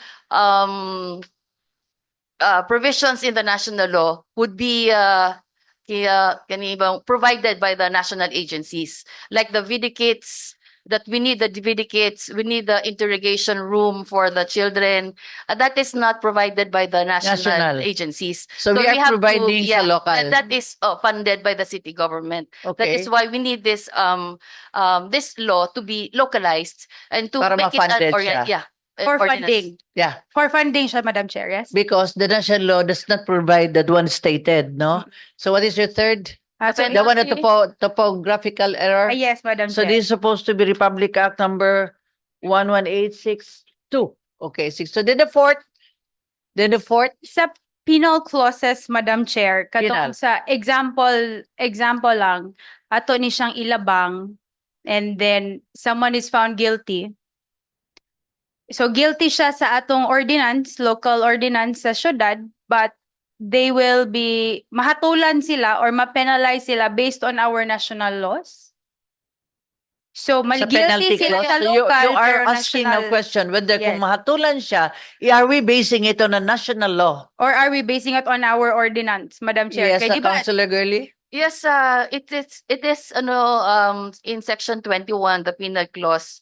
N: provisions in the national law would be provided by the national agencies, like the VDKITs, that we need the VDKITs, we need the interrogation room for the children. That is not provided by the national
A: National.
N: agencies.
A: So we are
N: have
A: providing sa local.
N: that is funded by the city government. That
A: Okay.
N: is why we need this law to be localized and to
A: Para
N: make it
A: ma-funded
N: an
A: siya.
M: For
N: ordinance.
M: funding.
A: Yeah.
M: For funding siya, Madam Chair, yes?
A: Because the national law does not provide that one stated, no? So what is your third?
M: So
A: The one at topographical error?
M: yes, Madam
A: So
M: Chair.
A: this is supposed to be Republic Act number 11862. Okay, 6. So then the fourth,
M: Sa penal clauses, Madam Chair,
A: Penal.
M: katong sa example lang, ato ni siyang ilabang, and then someone is found guilty. So guilty siya sa atong ordinance, local ordinance sa syudad, but they will be mahatulan sila or ma-penalize sila based on our national laws. So
A: sa
M: mal-guilty
A: penalty
M: sila
A: clause.
M: sa
A: So you
M: local
A: are
M: pero
A: asking a
M: national,
A: question whether
M: Yes.
A: kung mahatulan siya, are we basing it on a national law?
M: or are we basing it on our ordinance, Madam Chair?
A: Yes,
M: Kaya di ba,
A: Councilor Girly?
N: Yes, it is in section 21, the penal clause,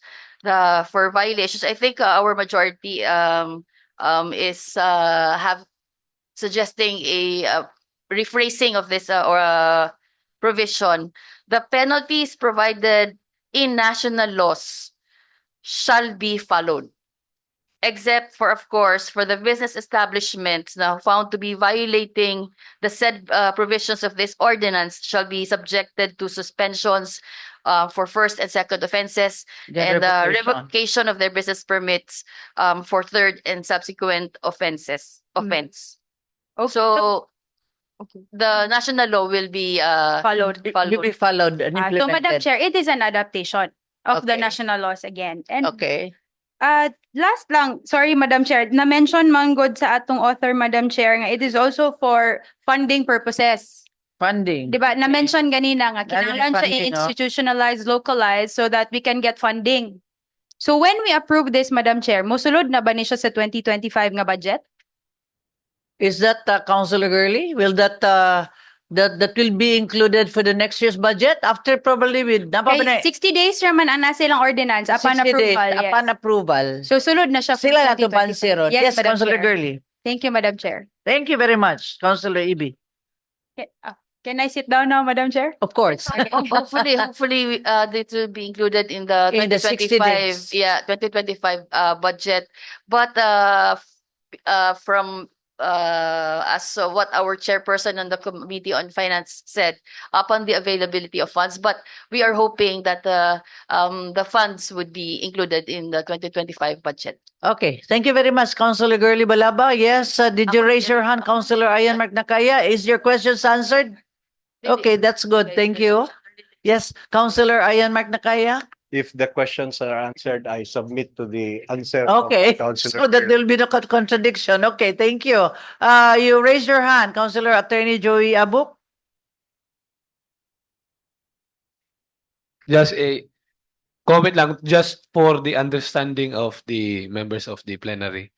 N: for violations. I think our majority is have suggesting a rephrasing of this provision. The penalties provided in national laws shall be followed. except for, of course, for the business establishments now found to be violating the said provisions of this ordinance shall be subjected to suspensions for first and second offenses
A: Then
N: and
A: revocation.
N: revocation of their business permits for third and subsequent offense. So the national law will be
M: Followed.
A: Will be followed and
M: So, Madam
A: implemented.
M: Chair, it is an adaptation of the
A: Okay.
M: national laws again. And
A: Okay.
M: last lang, sorry Madam Chair, na-mention manggod sa atong author, Madam Chair, nga it is also for funding purposes.
A: Funding.
M: Di ba? Na-mention ganina nga,
A: Lalo yung
M: kailangan siya
A: funding, no?
M: i-institutionalize, localize so that we can get funding. So when we approve this, Madam Chair, musulod na ba ni siya sa 2025 nga budget?
A: Is that Councilor Gurley? Will that that will be included for the next year's budget after probably with
M: Okay, 60 days naman ang nasa ilang ordinance upon
A: 60 days
M: approval. Yes.
A: upon approval.
M: So sulod na siya for
A: Sila na to
M: 2025.
A: pansiro.
M: Yes,
A: Yes,
M: Madam
A: Councilor
M: Chair.
A: Gurley.
M: Thank you, Madam Chair.
A: Thank you very much, Councilor Ibi.
M: Can I sit down now, Madam Chair?
A: Of course.
N: hopefully this will be included in the
A: In the 60 days.
N: 2025 budget. But from as what our chairperson on the Committee on Finance said, upon the availability of funds, but we are hoping that the funds would be included in the 2025 budget.
A: Okay, thank you very much, Councilor Gurley Balaba. Yes, did you raise your hand, Councilor Ayan Magnakaya? Is your questions answered? Okay, that's good. Thank you. Yes, Councilor Ayan Magnakaya.
I: If the questions are answered, I submit to the answer
A: Okay,
I: of Councilor.
A: so that there will be no contradiction. Okay, thank you. You raised your hand, Councilor Attorney Joey Abuk.
O: Just a comment lang, just for the understanding of the members of the plenary.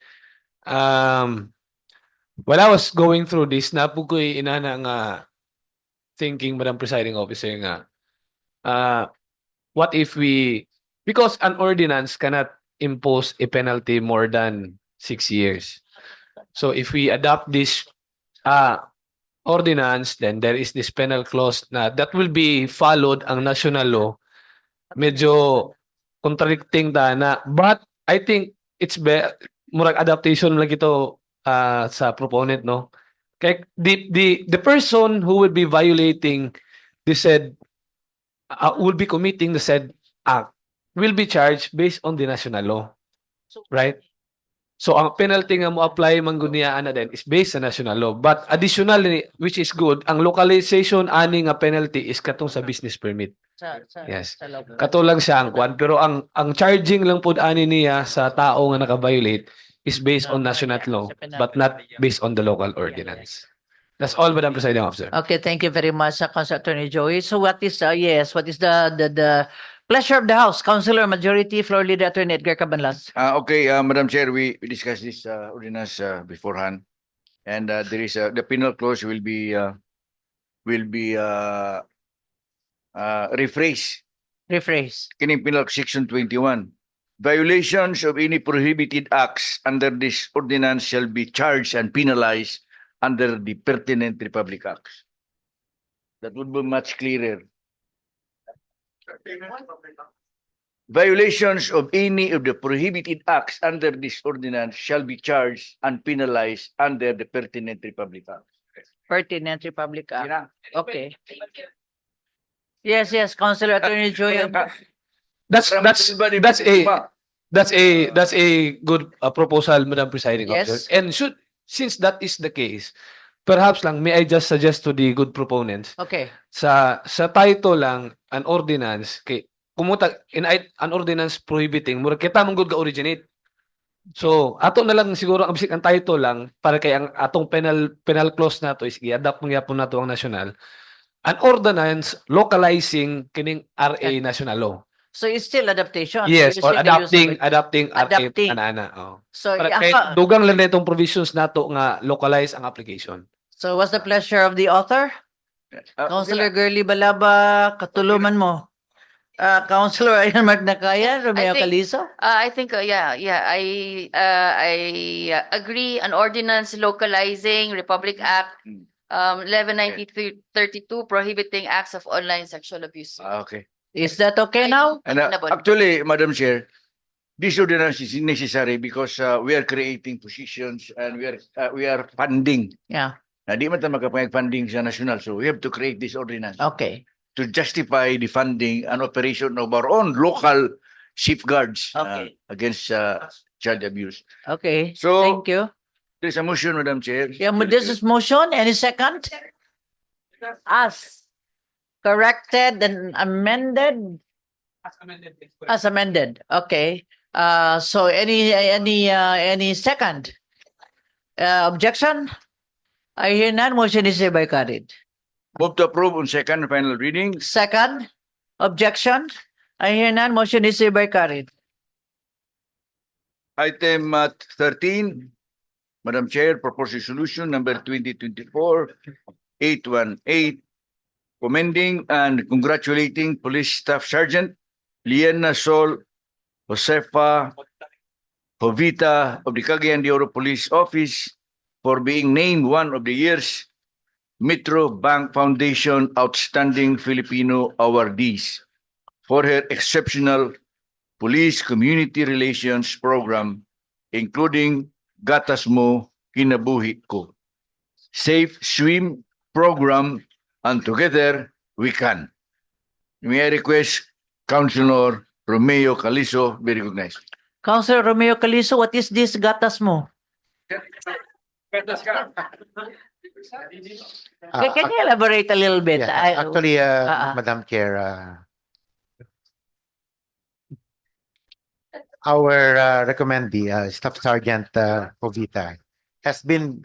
O: While I was going through this, napo ko'y inana nga thinking, Madam Presiding Officer, nga, what if because an ordinance cannot impose a penalty more than 6 years. So if we adopt this ordinance, then there is this penal clause na that will be followed ang national law. Medyo contradicting ta na, but I think it's murag adaptation lang ito sa proponent, no? Kaya the person who would be violating the said will be committing the said act will be charged based on the national law, right? So ang penalty nga mo apply mangguniaan na din is based sa national law. But additionally, which is good, ang localization ani nga penalty is katong sa business permit. Yes. Kato lang siya ang kwan, pero ang charging lang pud ani niya sa tao nga naka-violate is based on national law but not based on the local ordinance. That's all, Madam Presiding Officer.
A: Okay, thank you very much, Councilor Attorney Joey. So what is what is the pleasure of the House? Councilor Majority Floor Leader Attorney Edgar Cabanlas.
F: Okay, Madam Chair, we discussed this ordinance beforehand, and there is the penal clause will be rephrased. Kining penal section 21. Violations of any prohibited acts under this ordinance shall be charged and penalized under the pertinent Republic Acts. That would be much clearer. Violations of any of the prohibited acts under this ordinance shall be charged and penalized under the pertinent Republic Act.
A: Pertinent Republic Act. Okay. Yes, Councilor Attorney Joey.
O: That's a good proposal, Madam Presiding Officer.
A: Yes.
O: And since that is the case, perhaps lang may I just suggest to the good proponents
A: Okay.
O: sa title lang an ordinance kay kumuta an ordinance prohibiting mura kita mong good ka originate. So ato na lang siguro ang bisik ang title lang para kay ang atong penal clause nato is i-adapt mo gyapon nato ang national. An ordinance localizing kining RA national law.
A: So it's still adaptation.
O: Yes,
A: So
O: or
A: you're still
O: adapting
A: Adapting.
O: ana. Oh.
A: So,
O: Para kahit dugang lang na itong provisions nato nga localize ang application.
A: so what's the pleasure of the author? Councilor Gurley Balaba, katuluman mo. Councilor Ayan Magnakaya, Romeo
N: I think-
A: Calizo.
N: I think I agree. An ordinance localizing Republic Act 1192 prohibiting acts of online sexual abuse.
F: Okay.
A: Is that okay now?
F: And actually, Madam Chair, this ordinance is necessary because we are creating positions and we are funding.
A: Yeah.
F: Na di man tayo makapag-funding sa national, so we have to create this ordinance
A: Okay.
F: to justify the funding and operation of our own local safeguards
A: Okay.
F: against child abuse.
A: Okay.
F: So-
A: Thank you.
F: There's a motion, Madam Chair.
A: Yeah, this is motion. Any second? As corrected and amended. As amended. Okay. So any second? Objection? I hear none. Motion is hereby carried.
F: Move to approve on second and final reading.
A: Second? Objection? I hear none. Motion is hereby carried.
F: Item 13, Madam Chair, proposed resolution number 2024-818, commending and congratulating Police Staff Sergeant Liana Sol Josefa Jovita of the Cagayan de Oro Police Office for being named one of the year's Metro Bank Foundation Outstanding Filipino Awardees for her exceptional police community relations program, including Gatas Mo Kinabuhi Ko, Safe Swim Program, and Together We Can. May I request Councilor Romeo Calizo be recognized.
A: Councilor Romeo Calizo, what is this gatas mo? Can you elaborate a little bit?
P: Actually, Madam Chair, our recommendee, Staff Sergeant Jovita, has been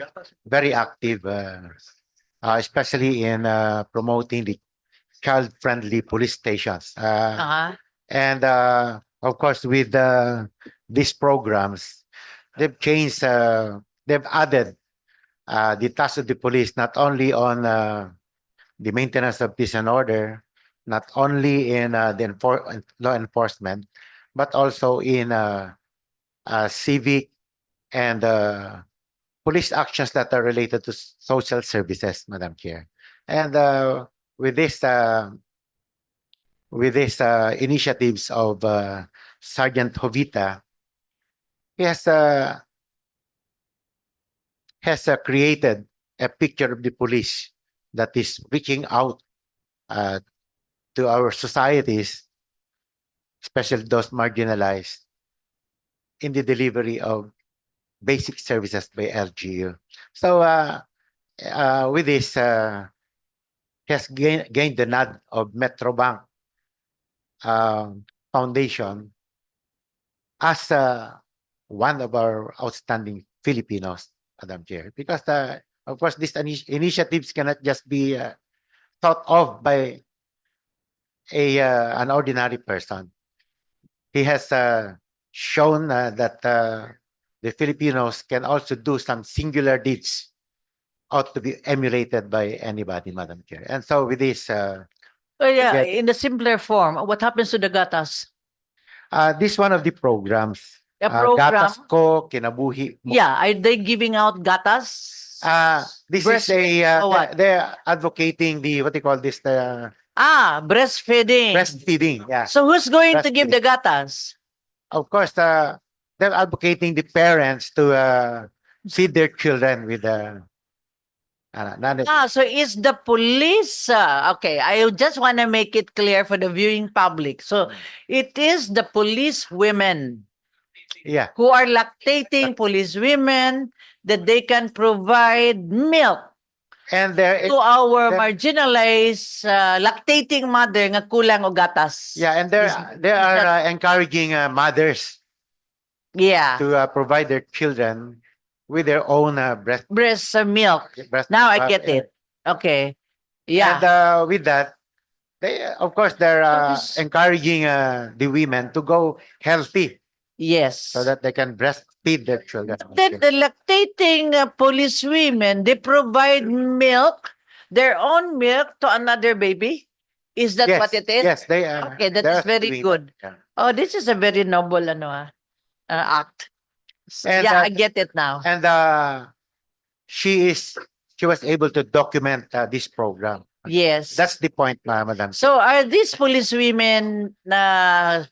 P: very active, especially in promoting the child-friendly police stations. And of course, with these programs, they've changed, they've added the task of the police not only on the maintenance of peace and order, not only in the law enforcement, but also in civic and police actions that are related to social services, Madam Chair. And with this initiatives of Sergeant Jovita, he has created a picture of the police that is reaching out to our societies, especially those marginalized, in the delivery of basic services by LGU. So with this, he has gained the nod of Metrobank Foundation as one of our outstanding Filipinos, Madam Chair, because of course these initiatives cannot just be thought of by an ordinary person. He has shown that the Filipinos can also do some singular deeds ought to be emulated by anybody, Madam Chair. And so with this,
A: in the simpler form, what happens to the gatas?
P: this one of the programs.
A: A program?
P: Gatas Ko, Kinabuhi.
A: Yeah, are they giving out gatas?
P: This
A: Breast-
P: is
A: what?
P: they're advocating the, what do you call this, the
A: Breastfeeding.
P: breastfeeding. Yeah.
A: So who's going to give the gatas?
P: Of course, they're advocating the parents to feed their children with
A: So is the police, okay, I just want to make it clear for the viewing public. So it is the police women
P: yeah.
A: who are lactating police women that they can provide milk
P: And there
A: to our marginalized lactating mother nga kulang og gatas.
P: yeah, and they are encouraging mothers
A: Yeah.
P: to provide their children with their own
A: Breast milk.
P: breast
A: Now I
P: milk.
A: get it. Okay. Yeah.
P: And with that, they of course they're
A: Yes.
P: encouraging the women to go healthy
A: Yes.
P: so that they can breastfeed their children.
A: Then the lactating police women, they provide milk, their own milk to another baby. Is that
P: Yes,
A: what it is?
P: yes, they
A: Okay, that
P: they're
A: is very
P: doing
A: good.
P: that,
A: Oh, this is a very noble act.
P: And,
A: Yeah, I get it now.
P: And she was able to document this program.
A: Yes.
P: That's the point, Madam.
A: So are these police women are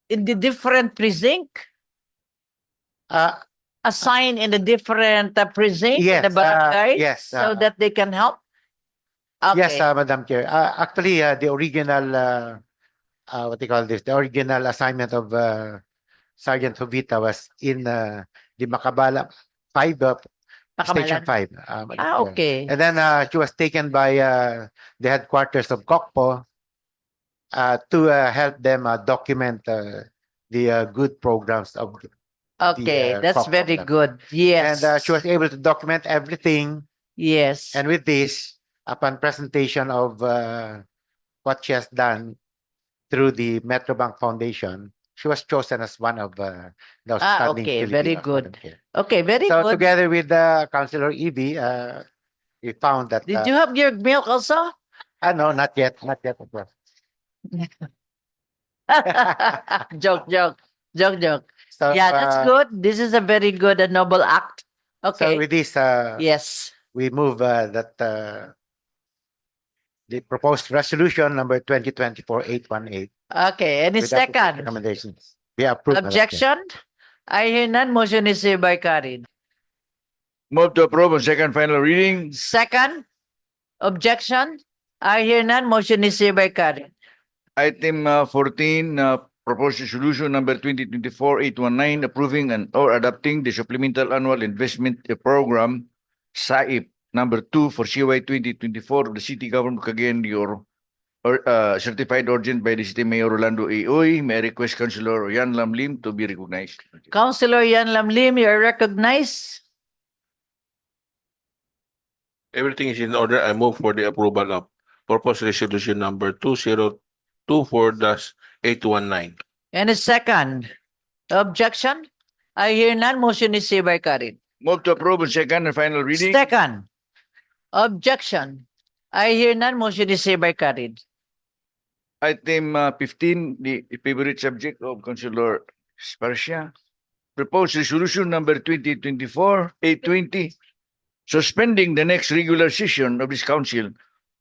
A: in the different precinct? Assign in the different precinct in the
P: Yes,
A: barangay?
P: yes,
A: So that they can help?
P: Yes,
A: Okay.
P: Madam Chair. Actually, the original, what do you call this? The original assignment of Sergeant Jovita was in the Macabala 5, Station
A: Pakabalan.
P: 5. Madam Chair.
A: Okay.
P: And then she was taken by the headquarters of Kokpo to help them document the good programs of
A: Okay, that's
P: Kokpo.
A: very good. Yes.
P: And she was able to document everything.
A: Yes.
P: And with this, upon presentation of what she has done through the Metrobank Foundation, she was chosen as one of the outstanding
A: okay, very
P: Filipinos,
A: good.
P: Madam Chair.
A: Okay, very
P: So
A: good.
P: together with Councilor Evie, we found that.
A: Did you have your milk also?
P: No, not yet, not yet. Of course.
A: Joke.
P: So,
A: Yeah, that's good. This is a very good and noble act.
P: So
A: Okay.
P: with this,
A: Yes.
P: we move that the proposed resolution number 2024-818
A: Okay, any
P: with the
A: second?
P: recommendations be approved. Madam Chair.
A: Objection? I hear none. Motion is hereby carried.
F: Move to approve on second final reading.
A: Second? Objection? I hear none. Motion is hereby carried.
F: Item 14, proposed resolution number 2024-819, approving and or adopting the supplemental annual investment program SAIP number 2 for CY 2024 of the City Government of Cagayan de Oro, certified urgent by the City Mayor Rolando A. Uy. May I request Councilor Yan Lamlim to be recognized.
A: Councilor Yan Lamlim, you are recognized.
L: Everything is in order. I move for the approval of proposed resolution number 2024-819.
A: Any second? Objection? I hear none. Motion is hereby carried.
F: Move to approve on second and final reading.
A: Second? Objection? I hear none. Motion is hereby carried.
F: Item 15, the favorite subject of Councilor Sparcia. Proposed resolution number 2024-820, suspending the next regular session of this council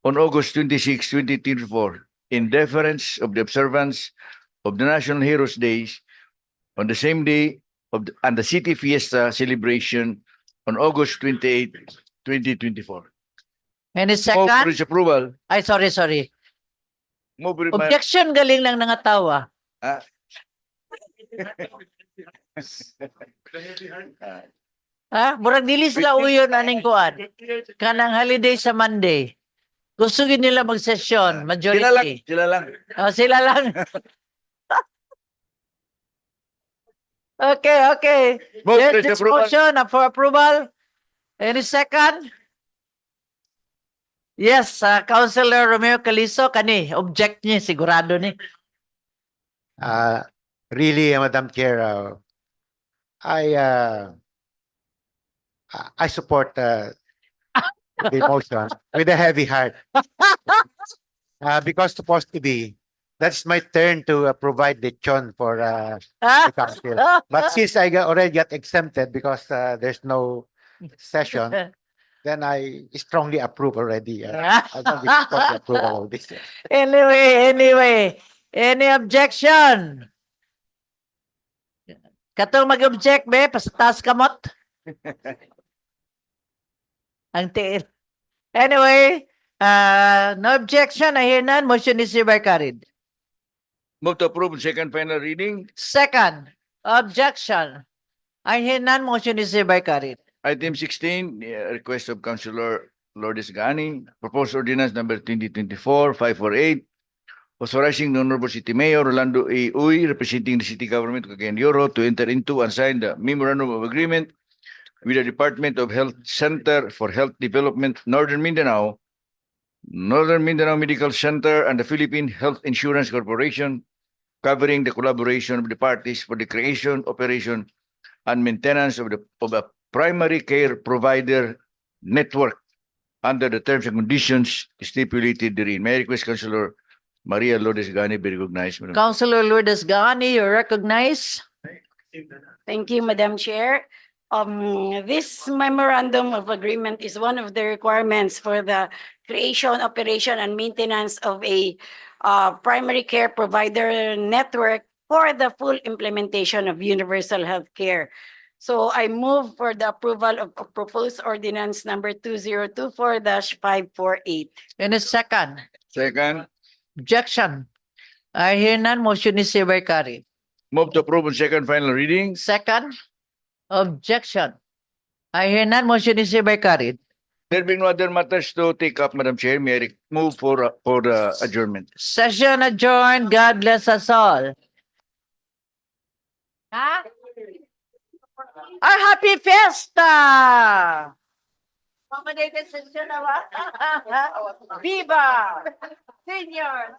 F: on August 26, 2024, in deference of the observance of the National Heroes Days on the same day of and the City Fiesta celebration on August 28, 2024.
A: Any
F: Move for
A: second?
F: its approval.
A: Ay, sorry.
F: Move for it,
A: Objection, galing lang nangatawa. Murag dili sila uyon aning kuan. Kanang holiday sa Monday. Gusto gid nila mag-session, majority.
F: Sila lang.
A: Sila lang. Okay.
F: Move
A: Yes,
F: for its
A: this
F: approval.
A: motion for approval. Any second? Yes, Councilor Romeo Calizo, kani, object niya, sigurado ni.
P: Really, Madam Chair, I support the motion with a heavy heart. Because supposed to be, that's my turn to provide the chon for the council. But since already got exempted because there's no session, then I strongly approve already. I don't support the approval of this.
A: Anyway, any objection? Katong mag-object, be, pastas kamot. Ang tiil. Anyway, no objection, I hear none, motion is hereby carried.
F: Move to approve on second final reading.
A: Second, objection. I hear none, motion is hereby carried.
F: Item 16, request of Councilor Lourdes Gani, proposed ordinance number 2024-548, authorizing the Honorable City Mayor Rolando A. Uy, representing the City Government of Cagayan de Oro, to enter into and sign the Memorandum of Agreement with the Department of Health Center for Health Development, Northern Mindanao Medical Center, and the Philippine Health Insurance Corporation, covering the collaboration of the parties for the creation, operation, and maintenance of a primary care provider network under the terms and conditions stipulated therein. May I request Councilor Maria Lourdes Gani be recognized, Madam.
A: Councilor Lourdes Gani, you recognize.
Q: Thank you, Madam Chair. This memorandum of agreement is one of the requirements for the creation, operation, and maintenance of a primary care provider network for the full implementation of universal health care. So I move for the approval of proposed ordinance number 2024-548.
A: In a second.
F: Second,
A: Objection. I hear none. Motion is hereby carried.
F: move to approve on second final reading.
A: Second. Objection. I hear none. Motion is hereby carried.
F: There being no other matters to take up, Madam Chair, may I move for adjournment.
A: Session adjourned. God bless us all. Ha? A happy fiesta! Accommodated session na ba? Viva! Senior!